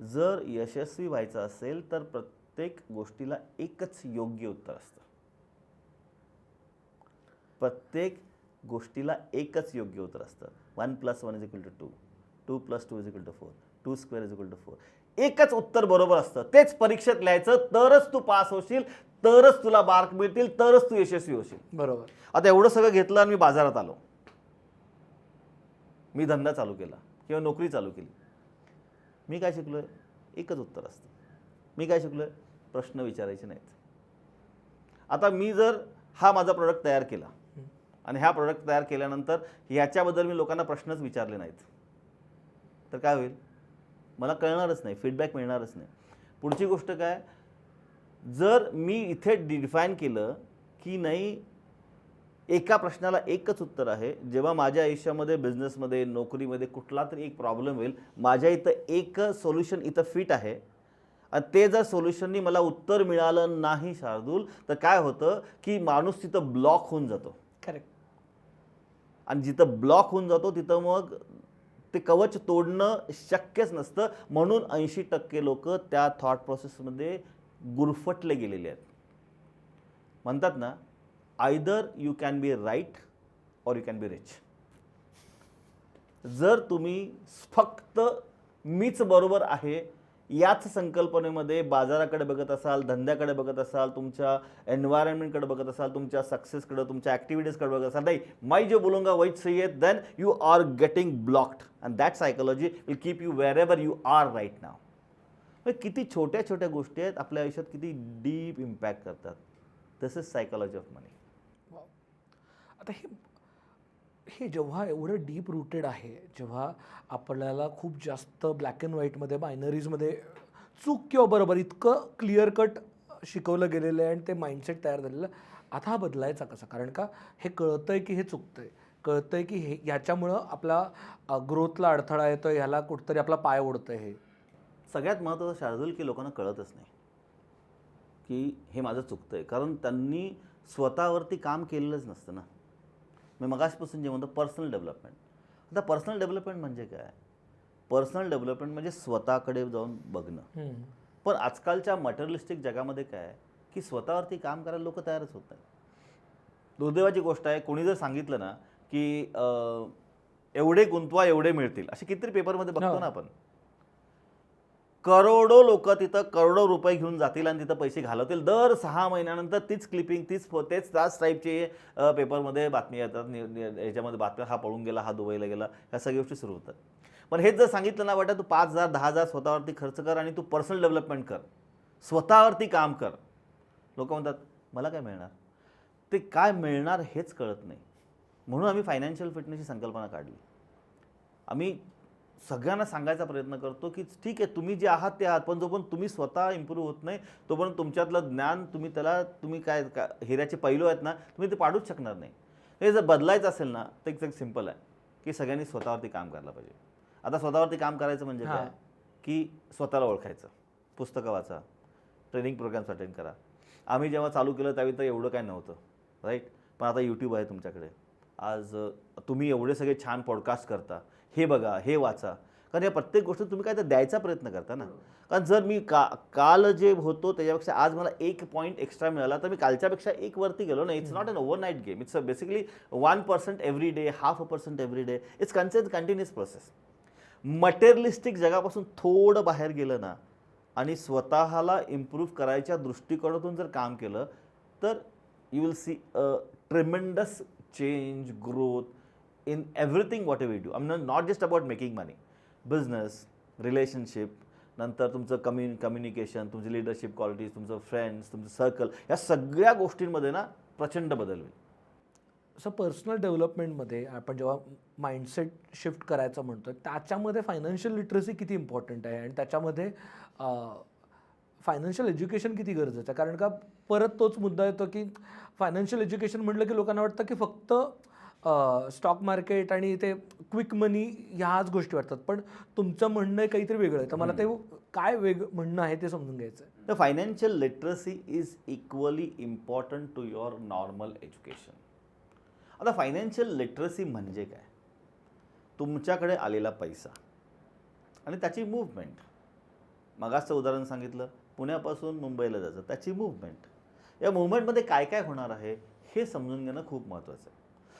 जर यशस्वी व्हायचं असेल तर प्रत्येक गोष्टीला एकच योग्य उत्तर असतं. प्रत्येक गोष्टीला एकच योग्य उत्तर असतं. 1 + 1 = 2, 2 + 2 = 4, 2² = 4. एकच उत्तर बरोबर असतं. तेच परीक्षेत लिहायचं, तरच तू पास होशील, तरच तुला मार्क मिळतील, तरच तू यशस्वी होशील. बरोबर. आता एवढं सगळं घेतलं आणि मी बाजारात आलो, मी धंदा चालू केला किंवा नोकरी चालू केली. मी काय शिकलोय? एकच उत्तर असतं. मी काय शिकलोय? प्रश्न विचारायचे नाहीत. आता मी जर हा माझा प्रोडक्ट तयार केला आणि हा प्रोडक्ट तयार केल्यानंतर ह्याच्याबद्दल मी लोकांना प्रश्नच विचारले नाहीत, तर काय होईल? मला कळणारच नाही, फीडबॅक मिळणारच नाही. पुढची गोष्ट काय, जर मी इथे डिफाईन केलं की नाही, एका प्रश्नाला एकच उत्तर आहे. जेव्हा माझ्या आयुष्यामध्ये, बिझनेसमध्ये, नोकरीमध्ये कुठला तरी एक प्रॉब्लेम होईल, माझ्या इथं एक सोल्युशन इथं फिट आहे आणि ते जर सोल्युशननी मला उत्तर मिळालं नाही शार्दूल, तर काय होतं की माणूस तिथं ब्लॉक होऊन जातो. करेक्ट. आणि जिथं ब्लॉक होऊन जातो तिथं मग ते कवच तोडणं शक्यच नसतं. म्हणून 80% लोक त्या थॉट प्रोसेसमध्ये गुरफटले गेलेले आहेत. म्हणतात ना, either you can be right or you can be rich. जर तुम्ही फक्त मीच बरोबर आहे याच संकल्पनेमध्ये बाजाराकडे बघत असाल, धंद्याकडे बघत असाल, तुमच्या एन्व्हायरमेंटकडे बघत असाल, तुमच्या सक्सेसकडे, तुमच्या ॲक्टिव्हिटीजकडे बघत असाल, नाही मैं जो बोलूंगा वही सही है, then you are getting blocked and that psychology will keep you wherever you are right now. किती छोट्या छोट्या गोष्टी आहेत आपल्या आयुष्यात किती डीप इम्पॅक्ट करतात. दिस इज सायकोलॉजी ऑफ मनी. आता हे जेव्हा एवढं डीप रूटेड आहे, जेव्हा आपल्याला खूप जास्त ब्लॅक अँड व्हाईटमध्ये बायनरीजमध्ये चूक किंवा बरोबर इतकं क्लिअर कट शिकवलं गेलेलं आहे आणि ते माइंडसेट तयार झालेलं, आता हा बदलायचा कसा? कारण का हे कळतंय की हे चुकतंय, कळतंय की हे ह्याच्यामुळं आपला ग्रोथला अडथळा येतोय, ह्याला कुठंतरी आपला पाय ओढतंय. हे सगळ्यात महत्त्वाचं शार्दूल की लोकांना कळतच नाही की हे माझं चुकतंय, कारण त्यांनी स्वतःवरती काम केलेलंच नसतं ना. मी मगासपासून जे म्हणतो पर्सनल डेव्हलपमेंट. आता पर्सनल डेव्हलपमेंट म्हणजे काय? पर्सनल डेव्हलपमेंट म्हणजे स्वतःकडे जाऊन बघणं. पण आजकालच्या मटेरियलिस्टिक जगामध्ये काय आहे की स्वतःवरती काम करायला लोक तयारच होत नाही. दुर्दैवाची गोष्ट आहे, कोणी जर सांगितलं ना की एवढे गुंतवा एवढे मिळतील, असे कितीतरी पेपरमध्ये बघतो ना आपण. करोडो लोक तिथं करोडो रुपये घेऊन जातील आणि तिथं पैसे घालवतील. दर 6 महिन्यानंतर तीच क्लिपिंग, त्याच टाईपचे पेपरमध्ये बातमी येतात, याच्यामध्ये बातम्या, हा पळून गेला, हा दुबईला गेला, ह्या सगळ्या गोष्टी सुरू होतात. पण हेच जर सांगितलं ना, वाटतं तू 5,000 10,000 स्वतःवरती खर्च कर आणि तू पर्सनल डेव्हलपमेंट कर, स्वतःवरती काम कर, लोक म्हणतात मला काय मिळणार? ते काय मिळणार हेच कळत नाही. म्हणून आम्ही फायनान्शियल फिटनेसची संकल्पना काढली. आम्ही सगळ्यांना सांगायचा प्रयत्न करतो की ठीक आहे तुम्ही जे आहात ते आहात, पण जोपर्यंत तुम्ही स्वतः इम्प्रूव्ह होत नाही तोपर्यंत तुमच्यातलं ज्ञान तुम्ही काय हिऱ्याचे पैलू आहेत ना, तुम्ही ते पाडूच शकणार नाही. हे जर बदलायचं असेल ना तर एक सिंपल आहे की सगळ्यांनी स्वतःवरती काम करायला पाहिजे. आता स्वतःवरती काम करायचं म्हणजे काय की स्वतःला ओळखायचं, पुस्तकं वाचा, ट्रेनिंग प्रोग्राम्स अटेंड करा. आम्ही जेव्हा चालू केलं त्यावेळी तर एवढं काय नव्हतं, राईट. पण आता यूट्यूब आहे तुमच्याकडे. आज तुम्ही एवढे सगळे छान पॉडकास्ट करता, हे बघा, हे वाचा, कारण या प्रत्येक गोष्ट तुम्ही काय तर द्यायचा प्रयत्न करता ना. कारण जर मी काल जे होतो त्याच्यापेक्षा आज मला 1 पॉईंट एक्स्ट्रा मिळाला तर मी कालच्यापेक्षा 1 वरती गेलो ना. It's not an overnight game. It's basically 1% every day, 0.5% every day. It's continuous process. Materialistic जगापासून थोडं बाहेर गेलं ना आणि स्वतःला इम्प्रूव्ह करायच्या दृष्टिकोनातून जर काम केलं तर you will see a ट्रेमेंडस change, growth in everything whatever we do. I'm not just about making money. Business, relationship, नंतर तुमचं कम्युनिकेशन, तुमची लिडरशिप क्वालिटीज, तुमचं फ्रेंड्स, तुमचं सर्कल, या सगळ्या गोष्टींमध्ये ना प्रचंड बदल होईल. असं पर्सनल डेव्हलपमेंटमध्ये आपण जेव्हा माइंडसेट शिफ्ट करायचं म्हणतो त्याच्यामध्ये फायनान्शियल लिटरसी किती इम्पॉर्टंट आहे आणि त्याच्यामध्ये फायनान्शियल एज्युकेशन किती गरजेचं आहे? कारण का परत तोच मुद्दा येतो की फायनान्शियल एज्युकेशन म्हटलं की लोकांना वाटतं की फक्त स्टॉक मार्केट आणि ते क्विक मनी ह्याच गोष्टी वाटतात, पण तुमचं म्हणणं काहीतरी वेगळं आहे. तर मला ते काय म्हणणं आहे ते समजून घ्यायचं आहे. The financial literacy is equally important to your normal education. आता फायनान्शियल लिटरसी म्हणजे काय? तुमच्याकडे आलेला पैसा आणि त्याची मूव्हमेंट. मगाचं उदाहरण सांगितलं, पुण्यापासून मुंबईला जायचं, त्याची मूव्हमेंट. या मूव्हमेंटमध्ये काय काय होणार आहे हे समजून घेणं खूप महत्त्वाचं आहे.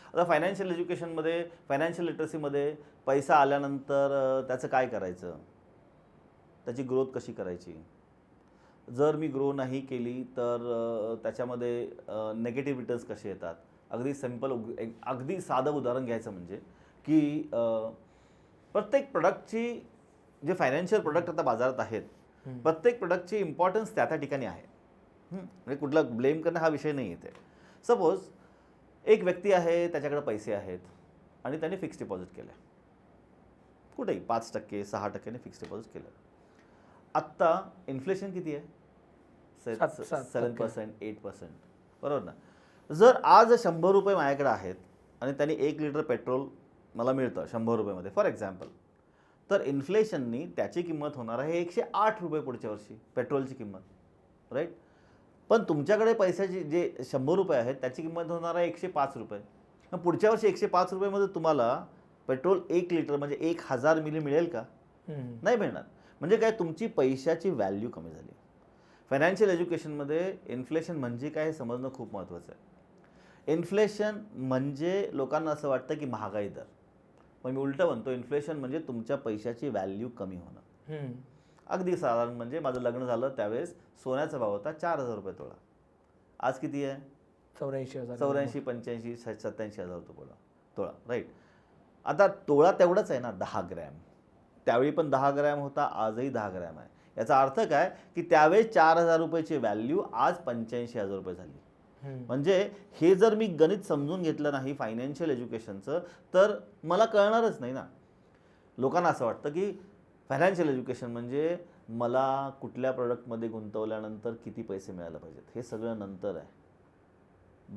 आता फायनान्शियल एज्युकेशनमध्ये, फायनान्शियल लिटरसीमध्ये पैसा आल्यानंतर त्याचं काय करायचं, त्याची ग्रोथ कशी करायची, जर मी ग्रो नाही केली तर त्याच्यामध्ये नेगेटिव्ह रिटर्न्स कसे येतात. अगदी सिम्पल, अगदी साधं उदाहरण घ्यायचं म्हणजे की प्रत्येक प्रोडक्टची, जे फायनान्शियल प्रोडक्ट आता बाजारात आहेत, प्रत्येक प्रोडक्टची इम्पॉर्टन्स त्या ठिकाणी आहे. म्हणजे कुठला ब्लेम करणं हा विषय नाही येते. सपोज एक व्यक्ती आहे, त्याच्याकडे पैसे आहेत आणि त्याने फिक्स डिपॉझिट केलं आहे, कुठेही 5%, 6% फिक्स डिपॉझिट केलं. आत्ता इन्फ्लेशन किती आहे? 7%, 8%, बरोबर ना. जर आज 100 रुपये माझ्याकडे आहेत आणि त्याने 1 लिटर पेट्रोल मला मिळतं 100 रुपयामध्ये फॉर एक्झाम्पल, तर इन्फ्लेशननी त्याची किंमत होणार आहे 108 रुपये पुढच्या वर्षी, पेट्रोलची किंमत, राईट. पण तुमच्याकडे पैशाची जे 100 रुपये आहेत त्याची किंमत होणार आहे 105 रुपये. मग पुढच्या वर्षी 105 रुपयेमध्ये तुम्हाला पेट्रोल 1 लिटर म्हणजे 1000 मिली मिळेल का? नाही मिळणार. म्हणजे काय, तुमची पैशाची व्हॅल्यू कमी झाली. फायनान्शियल एज्युकेशनमध्ये इन्फ्लेशन म्हणजे काय हे समजणं खूप महत्त्वाचं आहे. इन्फ्लेशन म्हणजे लोकांना असं वाटतं की महागाई दर, पण मी उलटं म्हणतो, इन्फ्लेशन म्हणजे तुमच्या पैशाची व्हॅल्यू कमी होणं. अगदी साधारण म्हणजे माझं लग्न झालं त्यावेळेस सोन्याचा भाव होता 4,000 रुपये तोळा. आज किती आहे? 84,000. 84, 85, 87,000 रुपये तोळा, राईट. आता तोळा तेवढाच आहे ना, 10 ग्रॅम. त्यावेळी पण 10 ग्रॅम होता, आजही 10 ग्रॅम आहे. याचा अर्थ काय की त्यावेळेस 4,000 रुपयाची व्हॅल्यू आज 85,000 रुपये झाली. म्हणजे हे जर मी गणित समजून घेतलं नाही फायनान्शियल एज्युकेशनचं, तर मला कळणारच नाही ना. लोकांना असं वाटतं की फायनान्शियल एज्युकेशन म्हणजे मला कुठल्या प्रोडक्टमध्ये गुंतवल्यानंतर किती पैसे मिळायला पाहिजेत, हे सगळं नंतर आहे.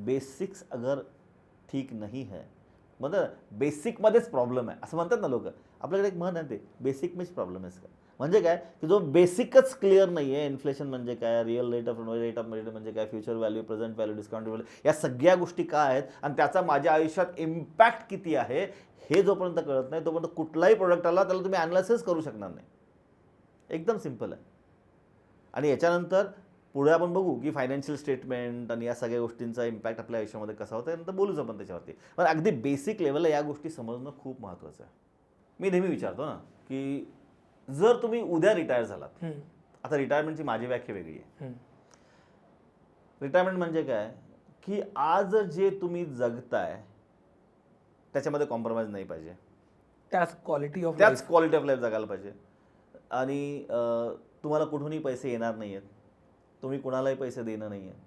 बेसिक्स अगर ठीक नाही है, मतलब बेसिकमध्येच प्रॉब्लेम आहे असं म्हणतात ना लोक. आपल्याकडे एक म्हण आहे, ते बेसिक मीच प्रॉब्लेम आहे. म्हणजे काय की जो बेसिकच क्लिअर नाही आहे, इन्फ्लेशन म्हणजे काय, रिअल रेट ऑफ मेरिट म्हणजे काय, future value, present value, discount value, या सगळ्या गोष्टी काय आहेत आणि त्याचा माझ्या आयुष्यात इम्पॅक्ट किती आहे, हे जोपर्यंत कळत नाही तोपर्यंत कुठलाही प्रोडक्ट आला त्याला तुम्ही ॲनालिसिस करू शकणार नाही. एकदम सिम्पल आहे. आणि याच्यानंतर पुढे आपण बघू की फायनान्शियल स्टेटमेंट आणि या सगळ्या गोष्टींचा इम्पॅक्ट आपल्या आयुष्यामध्ये कसा होता, त्यानंतर बोलूच आपण त्याच्यावरती. पण अगदी बेसिक लेवलला या गोष्टी समजणं खूप महत्त्वाचं आहे. मी नेहमी विचारतो ना की जर तुम्ही उद्या रिटायर झालात, आता रिटायरमेंटची माझी व्याख्या वेगळी आहे. रिटायरमेंट म्हणजे काय की आज जे तुम्ही जगताय त्याच्यामध्ये कॉम्प्रोमाइज नाही पाहिजे, त्याच क्वालिटी ऑफ लाईफ जगायला पाहिजे. आणि तुम्हाला कुठूनही पैसे येणार नाही आहेत, तुम्ही कुणालाही पैसे देणं नाही आहे,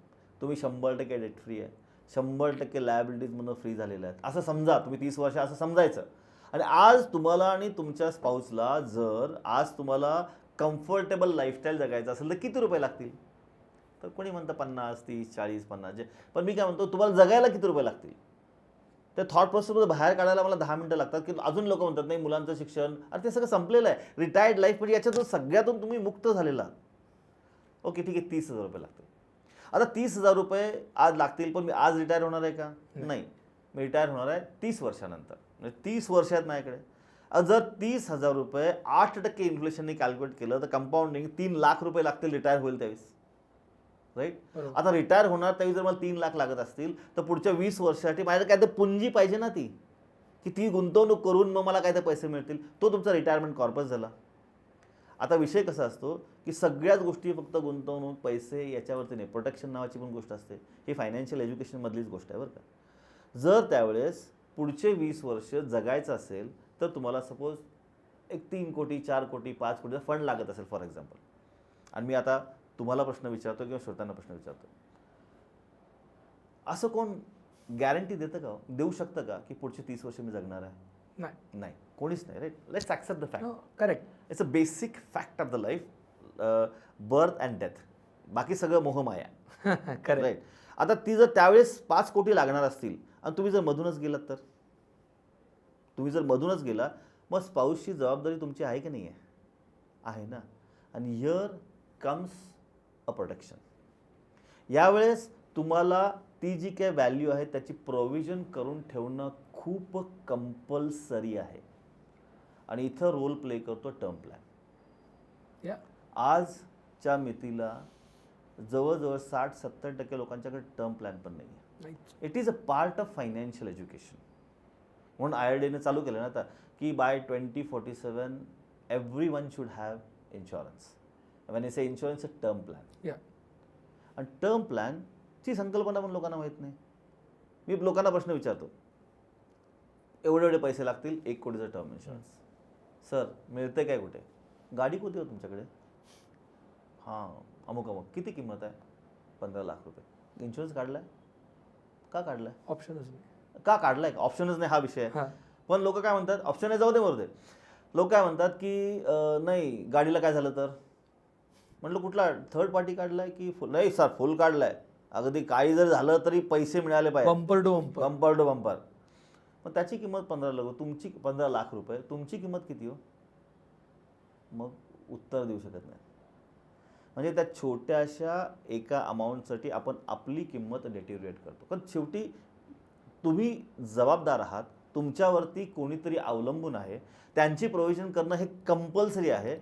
तुम्ही 100% डेट फ्री आहे, 100% लायबिलिटीजमधून फ्री झालेलं आहे असं समजा. तुम्ही 30 वर्ष असं समजायचं. आणि आज तुम्हाला आणि तुमच्या स्पाऊसला जर आज तुम्हाला कम्फर्टेबल लाईफस्टाईल जगायचं असेल तर किती रुपये लागतील? तर कोणी म्हणतं 50, 30, 40, 50. पण मी काय म्हणतो, तुम्हाला जगायला किती रुपये लागतील? त्या थॉट प्रोसेसमध्ये बाहेर काढायला मला 10 मिनिटं लागतात. की अजून लोक म्हणतात नाही मुलांचं शिक्षण, अरे ते सगळं संपलेलं आहे. रिटायर्ड लाईफ म्हणजे याच्यातून सगळ्यातून तुम्ही मुक्त झालेला. ओके ठीक आहे, 30,000 रुपये लागतील. आता 30,000 रुपये आज लागतील, पण मी आज रिटायर होणार आहे का? नाही, मी रिटायर होणार आहे 30 वर्षानंतर. म्हणजे 30 वर्ष आहेत माझ्याकडे. जर 30,000 रुपये 8% इन्फ्लेशनने कॅल्क्युलेट केलं तर कंपाऊंडिंग 3 लाख रुपये लागतील रिटायर होईल त्यावेळेस, राईट. आता रिटायर होणार त्यावेळी जर मला 3 लाख लागत असतील तर पुढच्या 20 वर्षासाठी माझ्याकडे काय तर पुंजी पाहिजे ना, ती की ती गुंतवणूक करून मग मला काय तर पैसे मिळतील. तो तुमचा रिटायरमेंट कॉर्पस झाला. आता विषय कसा असतो की सगळ्याच गोष्टी फक्त गुंतवणूक, पैसे याच्यावरती नाही, प्रोटेक्शन नावाची पण गोष्ट असते. ही फायनान्शियल एज्युकेशनमधलीच गोष्ट आहे बरं का. जर त्यावेळेस पुढचे 20 वर्ष जगायचं असेल तर तुम्हाला सपोज एक 3 कोटी, 4 कोटी, 5 कोटीचा फंड लागत असेल फॉर एक्झाम्पल. आणि मी आता तुम्हाला प्रश्न विचारतो किंवा श्रोत्यांना प्रश्न विचारतो, असं कोण गॅरंटी देतं का, देऊ शकतं का की पुढचे 30 वर्ष मी जगणार आहे? नाही, कोणीच नाही, right. Let's accept the fact. Correct. It's a basic fact of the life, birth and death. बाकी सगळं मोहमाया, राईट. आता ती जर त्यावेळेस 5 कोटी लागणार असतील आणि तुम्ही जर मधूनच गेलात तर, तुम्ही जर मधूनच गेला, मग स्पाऊसची जबाबदारी तुमची आहे की नाही आहे ना. आणि हिअर कम्स अ प्रोटेक्शन. यावेळेस तुम्हाला ती जी काही व्हॅल्यू आहे त्याची प्रोव्हिजन करून ठेवणं खूप कंपल्सरी आहे. आणि इथं रोल प्ले करतो टर्म प्लॅन. आजच्या मितीला जवळजवळ 60-70% लोकांच्याकडे टर्म प्लॅन पण नाही आहे. It is a part of financial education. म्हणून IRDAने चालू केलं ना आता की by 2047 everyone should have insurance. When I say insurance, a term plan. आणि टर्म प्लॅनची संकल्पना पण लोकांना माहीत नाही. मी लोकांना प्रश्न विचारतो, एवढे एवढे पैसे लागतील 1 कोटीचं टर्म इन्शुरन्स. सर मिळते काय, कुठे? गाडी कोणती हो तुमच्याकडे? हां, अमुक अमुक. किती किंमत आहे? 15 लाख रुपये. इन्शुरन्स काढलाय का? काढलाय? ऑप्शनच नाही. का काढलाय? ऑप्शनच नाही, हा विषय आहे. पण लोक काय म्हणतात, ऑप्शन आहे जाऊ दे मरू दे. लोक काय म्हणतात की नाही गाडीला काय झालं तर. म्हटलं कुठला थर्ड पार्टी काढलाय की फुल? नाही सर, फुल काढलाय. अगदी काही जर झालं तरी पैसे मिळाले पाहिजे, बंपर टू बंपर. मग त्याची किंमत 15 लाख रुपये. तुमची किंमत किती हो? मग उत्तर देऊ शकत नाही. म्हणजे त्या छोट्याशा एका अमाऊंटसाठी आपण आपली किंमत डेटिरिएट करतो. कारण शेवटी तुम्ही जबाबदार आहात, तुमच्यावरती कोणीतरी अवलंबून आहे, त्यांची प्रोव्हिजन करणं हे कंपल्सरी आहे.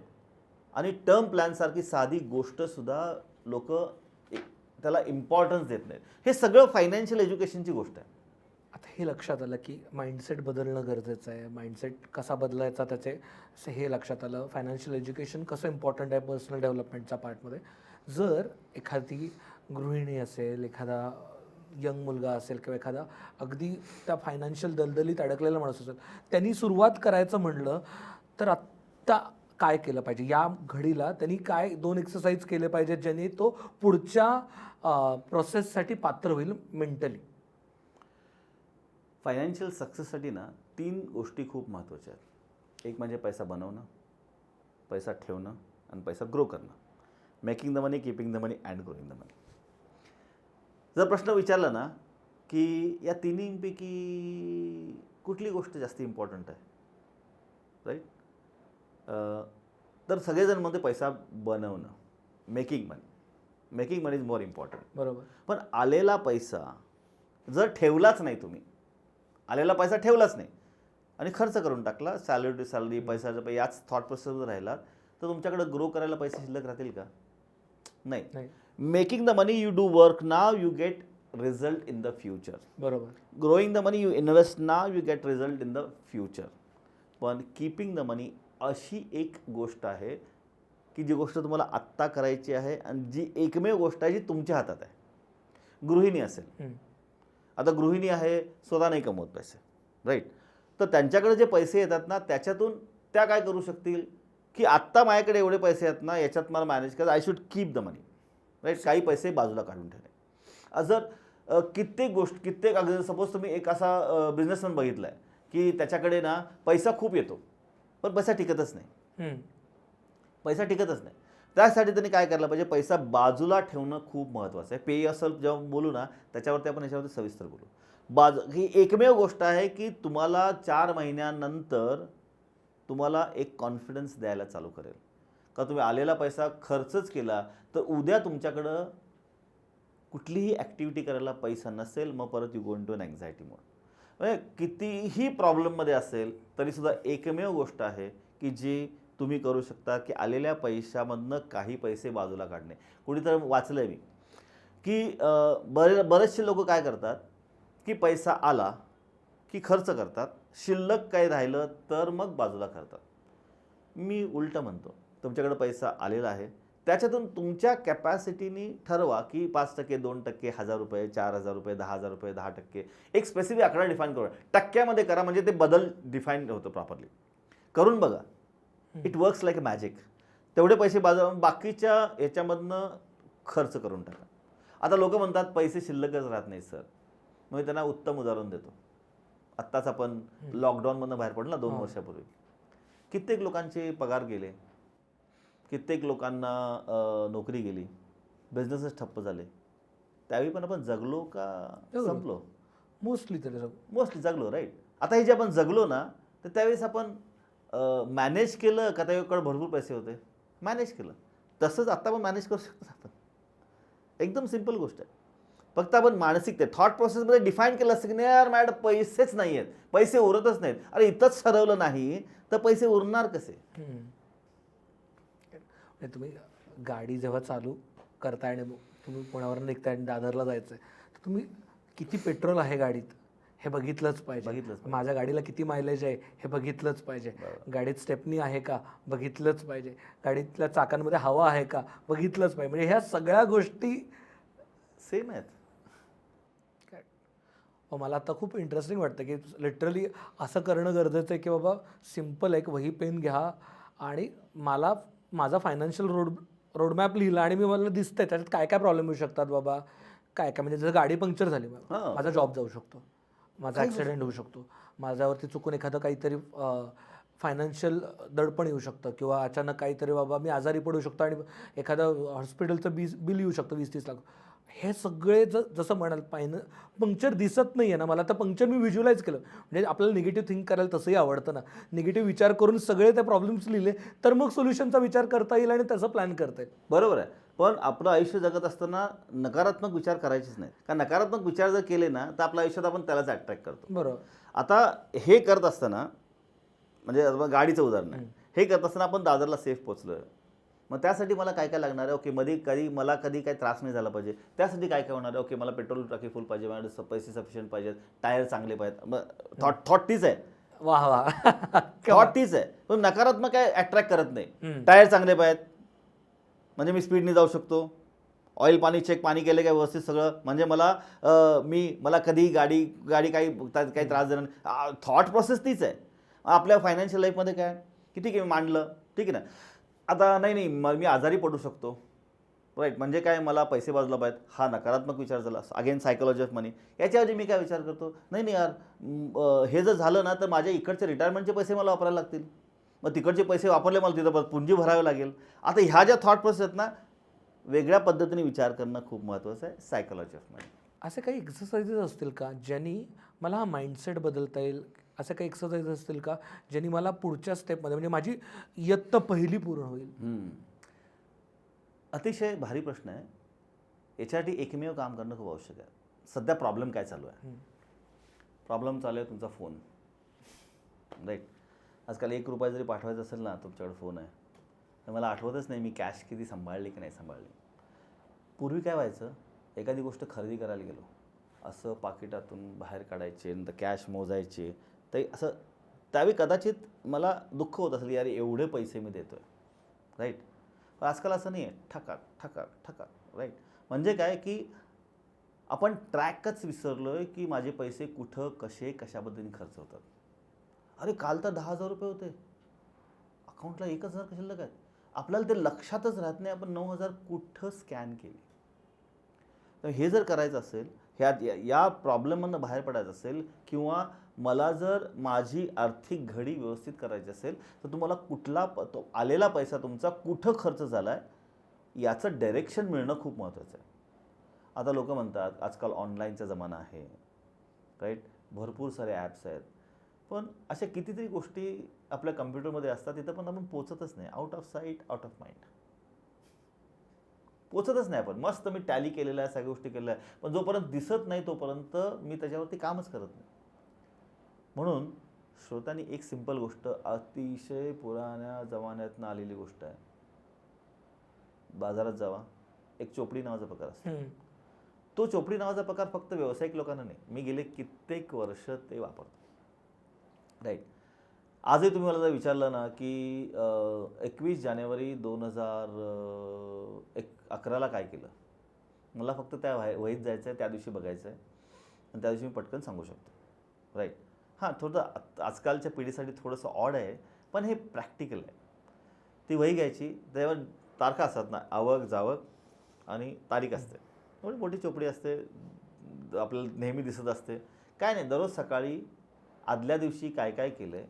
आणि टर्म प्लॅनसारखी साधी गोष्टसुद्धा लोक त्याला इम्पॉर्टन्स देत नाहीत. हे सगळं फायनान्शियल एज्युकेशनची गोष्ट आहे. आता हे लक्षात आलं की माइंडसेट बदलणं गरजेचं आहे. माइंडसेट कसा बदलायचा त्याचे हे लक्षात आलं. फायनान्शियल एज्युकेशन कसं इम्पॉर्टंट आहे पर्सनल डेव्हलपमेंटच्या पार्टमध्ये. जर एखादी गृहिणी असेल, एखादा यंग मुलगा असेल किंवा एखादा अगदी त्या फायनान्शियल दलदलीत अडकलेला माणूस असेल, त्यांनी सुरुवात करायचं म्हणलं तर आत्ता काय केलं पाहिजे? या घडीला त्यांनी काय 2 एक्सरसाइज केले पाहिजेत ज्याने तो पुढच्या प्रोसेससाठी पात्र होईल मेंटली? फायनान्शियल सक्सेससाठी ना 3 गोष्टी खूप महत्त्वाच्या आहेत. एक म्हणजे पैसा बनवणं, पैसा ठेवणं आणि पैसा ग्रो करणं. Making the money, keeping the money and growing the money. जर प्रश्न विचारला ना की या तिन्हींपैकी कुठली गोष्ट जास्त इम्पॉर्टंट आहे, राईट, तर सगळेजण म्हणते पैसा बनवणं, making money is more important. बरोबर. पण आलेला पैसा जर ठेवलाच नाही, तुम्ही आलेला पैसा ठेवलाच नाही आणि खर्च करून टाकला, सॅलरी टू सॅलरी, पैसा याच थॉट प्रोसेसवर राहिला, तर तुमच्याकडे ग्रो करायला पैसे शिल्लक राहतील का? नाही. Making the money you do work now, you get result in the future. बरोबर. Growing the money you invest now, you get result in the future. पण कीपिंग द मनी अशी एक गोष्ट आहे की जी गोष्ट तुम्हाला आत्ता करायची आहे आणि जी एकमेव गोष्ट आहे जी तुमच्या हातात आहे. गृहिणी असेल, आता गृहिणी आहे, स्वतः नाही कमवत पैसे, राईट, तर त्यांच्याकडे जे पैसे येतात ना त्याच्यातून त्या काय करू शकतील की आत्ता माझ्याकडे एवढे पैसे आहेत ना, याच्यात मला मॅनेज करायचं, I should keep the money, right. काही पैसे बाजूला काढून ठेवले. जर कित्येक अगदी सपोज तुम्ही एक असा बिझनेसमॅन बघितला आहे की त्याच्याकडे ना पैसा खूप येतो पण पैसा टिकतच नाही. त्यासाठी त्यांनी काय करायला पाहिजे? पैसा बाजूला ठेवणं खूप महत्त्वाचं आहे. पे असेल जेव्हा बोलू ना त्याच्यावरती आपण याच्यावरती सविस्तर बोलू. ही एकमेव गोष्ट आहे की तुम्हाला 4 महिन्यानंतर तुम्हाला एक कॉन्फिडन्स द्यायला चालू करेल. का तुम्ही आलेला पैसा खर्चच केला तर उद्या तुमच्याकडं कुठलीही ॲक्टिव्हिटी करायला पैसा नसेल, मग परत you go into an anxiety mode. म्हणजे कितीही प्रॉब्लेममध्ये असेल तरीसुद्धा एकमेव गोष्ट आहे की जी तुम्ही करू शकता की आलेल्या पैशामधनं काही पैसे बाजूला काढणे. कुणीतरी वाचलं आहे मी की बरेचसे लोक काय करतात की पैसा आला की खर्च करतात, शिल्लक काही राहिलं तर मग बाजूला करतात. मी उलटं म्हणतो, तुमच्याकडे पैसा आलेला आहे त्याच्यातून तुमच्या कॅपॅसिटीनी ठरवा की 5%, 2%, 1,000 रुपये, 4,000 रुपये, 10,000 रुपये, 10%, एक स्पेसिफिक आकडा डिफाईन करा. टक्क्यामध्ये करा म्हणजे ते बदल डिफाईन होतं प्रॉपरली. करून बघा, it works like a magic. तेवढे पैसे बाकीच्या याच्यामधनं खर्च करून टाका. आता लोक म्हणतात पैसे शिल्लकच राहत नाही सर. मग मी त्यांना उत्तम उदाहरण देतो. आत्ताच आपण लॉकडाऊनमधनं बाहेर पडलो ना 2 वर्षापूर्वी. कित्येक लोकांचे पगार गेले, कित्येक लोकांना नोकरी गेली, बिझनेसच ठप्प झाले. त्यावेळी पण आपण जगलो का संपलो? मोस्टली जगलो, राईट. आता हे जे आपण जगलो ना तर त्यावेळेस आपण मॅनेज केलं का? त्यावेळेकडे भरपूर पैसे होते, मॅनेज केलं. तसंच आत्ता पण मॅनेज करू शकतो आपण. एकदम सिम्पल गोष्ट आहे. फक्त आपण मानसिक ते थॉट प्रोसेसमध्ये डिफाईन केलं असतं की नाही यार माझ्याकडे पैसेच नाही आहेत, पैसे उरतच नाहीत. अरे इथंच ठरवलं नाही तर पैसे उरणार कसे? तुम्ही गाडी जेव्हा चालू करताय आणि तुम्ही पुण्यावर निघताय आणि दादरला जायचं आहे, तर तुम्ही किती पेट्रोल आहे गाडीत हे बघितलंच पाहिजे. माझ्या गाडीला किती मायलेज आहे हे बघितलंच पाहिजे. गाडीत स्टेपनी आहे का बघितलंच पाहिजे. गाडीतल्या चाकांमध्ये हवा आहे का बघितलंच पाहिजे. म्हणजे ह्या सगळ्या गोष्टी सेम आहेत. मला आता खूप इंटरेस्टिंग वाटतं की लिटरली असं करणं गरजेचं आहे की बाबा सिम्पल एक वही पेन घ्या आणि मला माझा फायनान्शियल रोडमॅप लिहिला आणि मला दिसतंय त्याच्यात काय काय प्रॉब्लेम येऊ शकतात बाबा, काय काय. म्हणजे जर गाडी पंक्चर झाली, माझा जॉब जाऊ शकतो, माझा ॲक्सिडेंट होऊ शकतो, माझ्यावरती चुकून एखादं काहीतरी फायनान्शियल दडपण येऊ शकतं किंवा अचानक काहीतरी बाबा मी आजारी पडू शकतो आणि एखादं हॉस्पिटलचं बिल येऊ शकतं 20-30 लाख. हे सगळे जसं म्हणाल पंक्चर दिसत नाही आहे ना मला, तर पंक्चर मी व्हिज्युअलाइज केलं. म्हणजे आपल्याला निगेटिव्ह थिंक करायला तसंही आवडतं ना. निगेटिव्ह विचार करून सगळे ते प्रॉब्लेम्स लिहिले तर मग सोल्युशनचा विचार करता येईल आणि त्याचा प्लॅन करता येईल. बरोबर आहे. पण आपलं आयुष्य जगत असताना नकारात्मक विचार करायचेच नाही. कारण नकारात्मक विचार जर केले ना तर आपल्या आयुष्यात आपण त्यालाच अट्रॅक्ट करतो. बरोबर. आता हे करत असताना म्हणजे गाडीचं उदाहरण आहे, हे करत असताना आपण दादरला सेफ पोचलो. मग त्यासाठी मला काय काय लागणार आहे, ओके मध्ये कधी काही त्रास नाही झाला पाहिजे, त्यासाठी काय काय होणार आहे, ओके मला पेट्रोल टाकी फुल पाहिजे, माझ्याकडे पैसे सफिशियंट पाहिजेत, टायर चांगले पाहिजेत. मग थॉट तीच आहे, वाह वाह थॉट तीच आहे, पण नकारात्मक काय अट्रॅक्ट करत नाही. टायर चांगले पाहिजेत म्हणजे मी स्पीडने जाऊ शकतो, ऑइल पाणी केलं काय व्यवस्थित सगळं, म्हणजे मला कधी गाडी काही त्रास देणार नाही. थॉट प्रोसेस तीच आहे. आपल्या फायनान्शियल लाईफमध्ये काय की ठीक आहे मी मांडलं, ठीक आहे ना, आता नाही मी आजारी पडू शकतो, राईट, म्हणजे काय मला पैसे बाजूला पाहिजेत, हा नकारात्मक विचार झाला. अगेन सायकोलॉजी ऑफ मनी. याच्याऐवजी मी काय विचार करतो, नाही यार हे जर झालं ना तर माझ्या इकडचे रिटायरमेंटचे पैसे मला वापरायला लागतील, मग तिकडचे पैसे वापरले मला तिथं पुंजी भरावे लागेल. आता ह्या ज्या थॉट प्रोसेस आहेत ना, वेगळ्या पद्धतीने विचार करणं खूप महत्त्वाचं आहे. सायकोलॉजी ऑफ मनी. असे काही एक्सरसाइजेस असतील का ज्यांनी मला हा माइंडसेट बदलता येईल? असे काही एक्सरसाइज असतील का ज्यांनी मला पुढच्या स्टेपमध्ये म्हणजे माझी इयत्ता पहिली पूर्ण होईल? अतिशय भारी प्रश्न आहे. याच्यासाठी एकमेव काम करणं खूप आवश्यक आहे. सध्या प्रॉब्लेम काय चालू आहे? प्रॉब्लेम चालू आहे तुमचा फोन, राईट. आजकाल ₹1 जरी पाठवायचं असेल ना, तुमच्याकडे फोन आहे, तर मला आठवतच नाही मी कॅश किती सांभाळली की नाही सांभाळली. पूर्वी काय व्हायचं, एखादी गोष्ट खरेदी करायला गेलो, असं पाकिटातून बाहेर काढायचे, नंतर कॅश मोजायचे, तर असं त्यावेळी कदाचित मला दुःख होत असेल, यार एवढे पैसे मी देतो आहे, राईट. पण आजकाल असं नाही आहे, ठकाक ठकाक ठकाक, राईट. म्हणजे काय की आपण ट्रॅकच विसरलो आहे की माझे पैसे कुठं कसे कशाबद्दल खर्च होतात. अरे काल तर ₹10,000 होते, अकाउंटला 1,000 शिल्लक आहेत. आपल्याला ते लक्षातच राहत नाही आपण 9,000 कुठं स्कॅन केले. तर हे जर करायचं असेल, या प्रॉब्लेममधनं बाहेर पडायचं असेल, किंवा मला जर माझी आर्थिक घडी व्यवस्थित करायची असेल, तर तुम्हाला तो आलेला पैसा तुमचा कुठं खर्च झाला आहे याचं डायरेक्शन मिळणं खूप महत्त्वाचं आहे. आता लोक म्हणतात आजकाल ऑनलाईनचा जमाना आहे, राईट, भरपूर सारे ॲप्स आहेत, पण अशा कितीतरी गोष्टी आपल्या कम्प्युटरमध्ये असतात, तिथं पण आपण पोचतच नाही. Out of sight out of mind, पोचतच नाही आपण. मस्त मी टॅली केलेलं आहे, सगळ्या गोष्टी केलेल्या आहे, पण जोपर्यंत दिसत नाही तोपर्यंत मी त्याच्यावरती कामच करत नाही. म्हणून श्रोतांनी एक सिंपल गोष्ट, अतिशय पुराण्या जमान्यातनं आलेली गोष्ट आहे, बाजारात जावा, एक चोपडी नावाचा प्रकार असतो. तो चोपडी नावाचा प्रकार फक्त व्यावसायिक लोकांना नाही, मी गेले कित्येक वर्ष ते वापरतो, राईट. आजही तुम्ही मला जर विचारलं ना की 21 जानेवारी 2011ला काय केलं, मला फक्त त्या वहीत जायचं आहे, त्या दिवशी बघायचं आहे, आणि त्या दिवशी मी पटकन सांगू शकतो, राईट. हां, थोडं आजकालच्या पिढीसाठी थोडंसं ऑड आहे, पण हे प्रॅक्टिकल आहे. ती वही घ्यायची, त्यावर तारखा असतात ना, आवक जावक आणि तारीख असते, एवढी मोठी चोपडी असते, आपल्याला नेहमी दिसत असते. काय नाही, दररोज सकाळी आदल्या दिवशी काय काय केलं आहे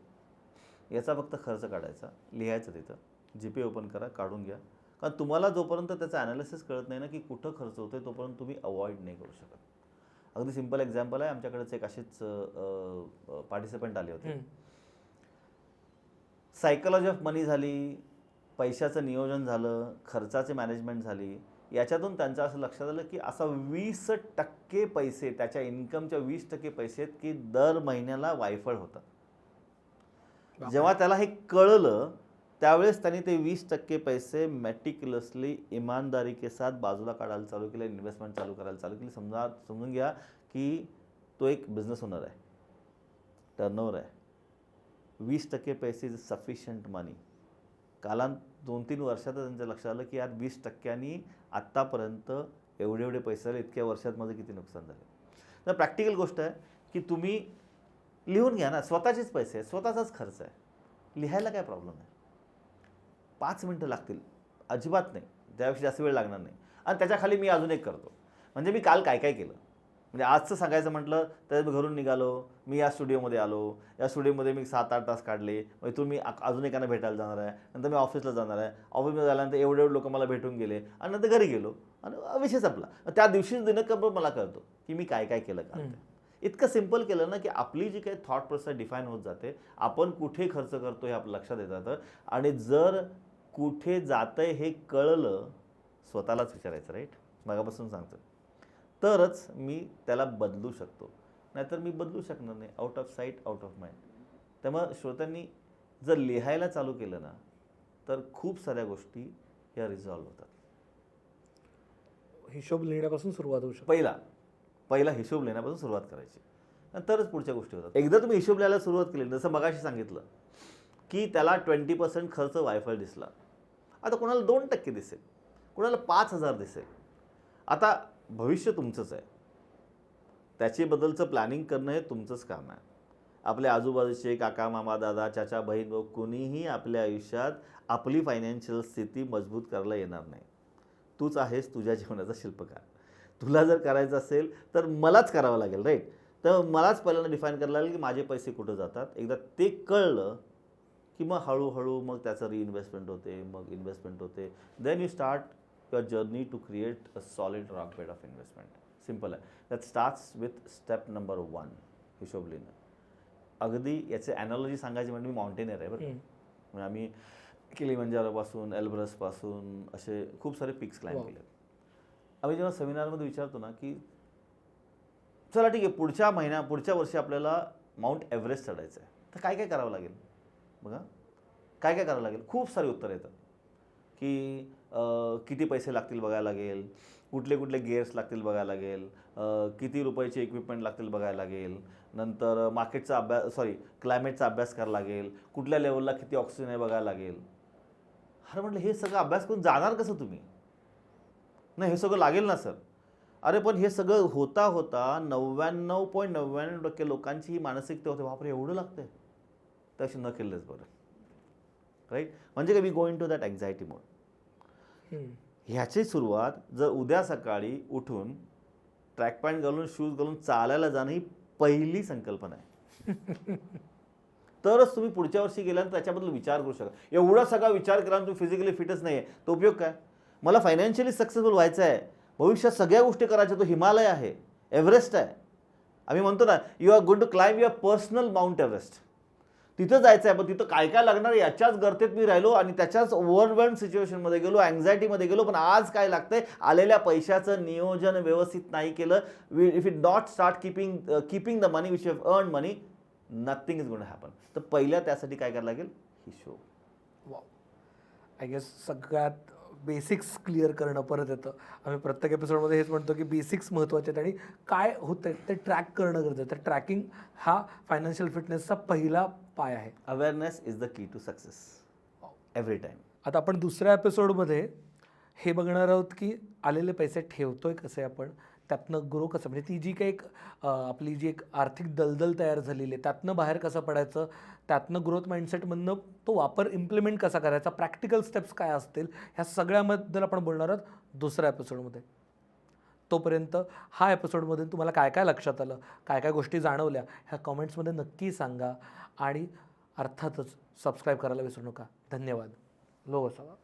याचा फक्त खर्च काढायचा, लिहायचं तिथं, GPay ओपन करा, काढून घ्या. कारण तुम्हाला जोपर्यंत त्याचं ॲनालिसिस कळत नाही ना की कुठं खर्च होतो आहे, तोपर्यंत तुम्ही अवॉइड नाही करू शकत. अगदी सिंपल एक्झाम्पल आहे, आमच्याकडेच एक असेच पार्टिसिपंट आले होते. सायकोलॉजी ऑफ मनी झाली, पैशाचं नियोजन झालं, खर्चाचे मॅनेजमेंट झाली. याच्यातून त्यांचं असं लक्षात आलं की असा 20% पैसे, त्याच्या इन्कमच्या 20% पैसे आहेत की दर महिन्याला वायफळ होतात. जेव्हा त्याला हे कळलं त्यावेळेस त्यांनी ते 20% पैसे मॅटिक्युलसली इमानदारी के साथ बाजूला काढायला चालू केले, इन्व्हेस्टमेंट चालू करायला चालू केली. समजून घ्या की तो एक बिझनेस ओनर आहे, टर्नओव्हर आहे. 20% पैसे इज सफिशियंट मनी. कालांत 2-3 वर्षात त्यांचं लक्षात आलं की यार 20%नी आत्तापर्यंत एवढे पैसे आले, इतक्या वर्षात माझं किती नुकसान झालं. तर प्रॅक्टिकल गोष्ट आहे की तुम्ही लिहून घ्या ना, स्वतःचेच पैसे आहेत, स्वतःचाच खर्च आहे, लिहायला काय प्रॉब्लेम आहे. 5 मिनटं लागतील, अजिबात नाही, त्यापेक्षा जास्त वेळ लागणार नाही. आणि त्याच्याखाली मी अजून एक करतो, म्हणजे मी काल काय काय केलं. म्हणजे आजचं सांगायचं म्हटलं तर मी घरून निघालो, मी या स्टुडिओमध्ये आलो, या स्टुडिओमध्ये मी 7-8 तास काढले, मग इथून मी अजून एकांना भेटायला जाणार आहे, नंतर मी ऑफिसला जाणार आहे, ऑफिसमध्ये झाल्यानंतर एवढे लोक मला भेटून गेले, आणि नंतर घरी गेलो आणि विषय संपला. त्या दिवशीच दिनक्रम मला कळतो की मी काय काय केलं काल. इतकं सिंपल केलं ना की आपली जी काही थॉट प्रोसेस डिफाईन होत जाते, आपण कुठे खर्च करतो हे आपलं लक्षात येतं. आणि जर कुठे जातंय हे कळलं, स्वतःलाच विचारायचं, राईट, मागापासून सांगतो, तरच मी त्याला बदलू शकतो, नाहीतर मी बदलू शकणार नाही. Out of sight out of mind. त्यामुळे श्रोत्यांनी जर लिहायला चालू केलं ना तर खूप साऱ्या गोष्टी या रिझॉल्व्ह होतात. हिशोब लिहिण्यापासून सुरुवात होऊ शकते. पहिला हिशोब लिहिण्यापासून सुरुवात करायची, नंतरच पुढच्या गोष्टी होतात. एकदा तुम्ही हिशोब लिहायला सुरुवात केली, जसं मगाशी सांगितलं की त्याला 20% खर्च वायफळ दिसला, आता कोणाला 2% दिसेल, कोणाला 5,000 दिसेल. आता भविष्य तुमचंच आहे, त्याच्याबद्दलचं प्लॅनिंग करणं हे तुमचंच काम आहे. आपल्या आजूबाजूचे काका मामा दादा चाचा बहीण भाऊ कोणीही आपल्या आयुष्यात आपली फायनान्शियल स्थिती मजबूत करायला येणार नाही. तूच आहेस तुझ्या जीवनाचा शिल्पकार. तुला जर करायचं असेल तर मलाच करावं लागेल, राईट. तर मलाच पहिल्यांदा डिफाईन करायला लागेल की माझे पैसे कुठं जातात. एकदा ते कळलं की मग हळूहळू मग त्याचं रिइन्व्हेस्टमेंट होते, मग इन्व्हेस्टमेंट होते. Then you start your journey to create a solid rock bed of investment. Simple आहे. That starts with step number 1, हिशोब लिहिणं. अगदी याचे ॲनॉलॉजी सांगायची म्हणजे मी माउंटेनियर आहे बरं. म्हणजे आम्ही किलिमंजारोपासून एल्ब्रसपासून असे खूप सारे पिक्स क्लाइंब केले. आम्ही जेव्हा सेमिनारमध्ये विचारतो ना की चला ठीक आहे, पुढच्या वर्षी आपल्याला माउंट एव्हरेस्ट चढायचं आहे, तर काय काय करावं लागेल बघा. काय काय करावं लागेल, खूप सारी उत्तरं येतात की किती पैसे लागतील बघायला लागेल, कुठले कुठले गेअर्स लागतील बघायला लागेल, किती रुपयाचे इक्विपमेंट लागतील बघायला लागेल, नंतर मार्केटचा क्लायमेटचा अभ्यास करायला लागेल, कुठल्या लेवलला किती ऑक्सिजन आहे बघायला लागेल. अरे म्हटलं हे सगळं अभ्यास करून जाणार कसं तुम्ही? नाही, हे सगळं लागेल ना सर. अरे पण हे सगळं होता 99.99% लोकांची ही मानसिकता होते, बापरे एवढं लागतंय, त्याशी न केलंच बरं, राईट. म्हणजे we go into that anxiety mode. ह्याची सुरुवात जर उद्या सकाळी उठून ट्रॅक पॅन्ट घालून शूज घालून चालायला जाणं ही पहिली संकल्पना आहे. तरच तुम्ही पुढच्या वर्षी गेल्यानंतर त्याच्याबद्दल विचार करू शकता. एवढा सगळा विचार केला तुम्ही फिजिकली फिटच नाही आहे, तो उपयोग काय? मला फायनान्शियली सक्सेसफुल व्हायचं आहे, भविष्यात सगळ्या गोष्टी करायच्या, तो हिमालय आहे, एव्हरेस्ट आहे. आम्ही म्हणतो ना you are going to climb your personal mount Everest. तिथं जायचं आहे, पण तिथं काय काय लागणार याच्याच गर्तेत मी राहिलो आणि त्याच्याच ओव्हरवेल्ड सिच्युएशनमध्ये गेलो, अँझायटीमध्ये गेलो. पण आज काय लागतंय, आलेल्या पैशाचं नियोजन व्यवस्थित नाही केलं, if it not start keeping the money which you have earn money, nothing is going to happen. तर पहिल्या त्यासाठी काय करायला लागेल, हिशोब. वाव, आय गेस सगळ्यात बेसिक्स क्लिअर करणं परत येतं. आम्ही प्रत्येक एपिसोडमध्ये हेच म्हणतो की बेसिक्स महत्त्वाचे आहेत आणि काय होतं ते ट्रॅक करणं गरजेचं. तर ट्रॅकिंग हा फायनान्शियल फिटनेसचा पहिला पाय आहे. Awareness is the key to success every time. आता आपण दुसऱ्या एपिसोडमध्ये हे बघणार आहोत की आलेले पैसे ठेवतोय कसे आपण, त्यातनं ग्रो कसं, म्हणजे ती जी काही आपली जी एक आर्थिक दलदल तयार झालेली आहे त्यातनं बाहेर कसं पडायचं, त्यातनं ग्रोथ माइंडसेटमधनं तो वापर इम्प्लिमेंट कसा करायचा, प्रॅक्टिकल स्टेप्स काय असतील, ह्या सगळ्याबद्दल आपण बोलणार आहोत दुसऱ्या एपिसोडमध्ये. तोपर्यंत हा एपिसोडमधून तुम्हाला काय काय लक्षात आलं, काय काय गोष्टी जाणवल्या, ह्या कमेंट्समध्ये नक्की सांगा आणि अर्थातच सबस्क्राईब करायला विसरू नका. धन्यवाद. लो असावा.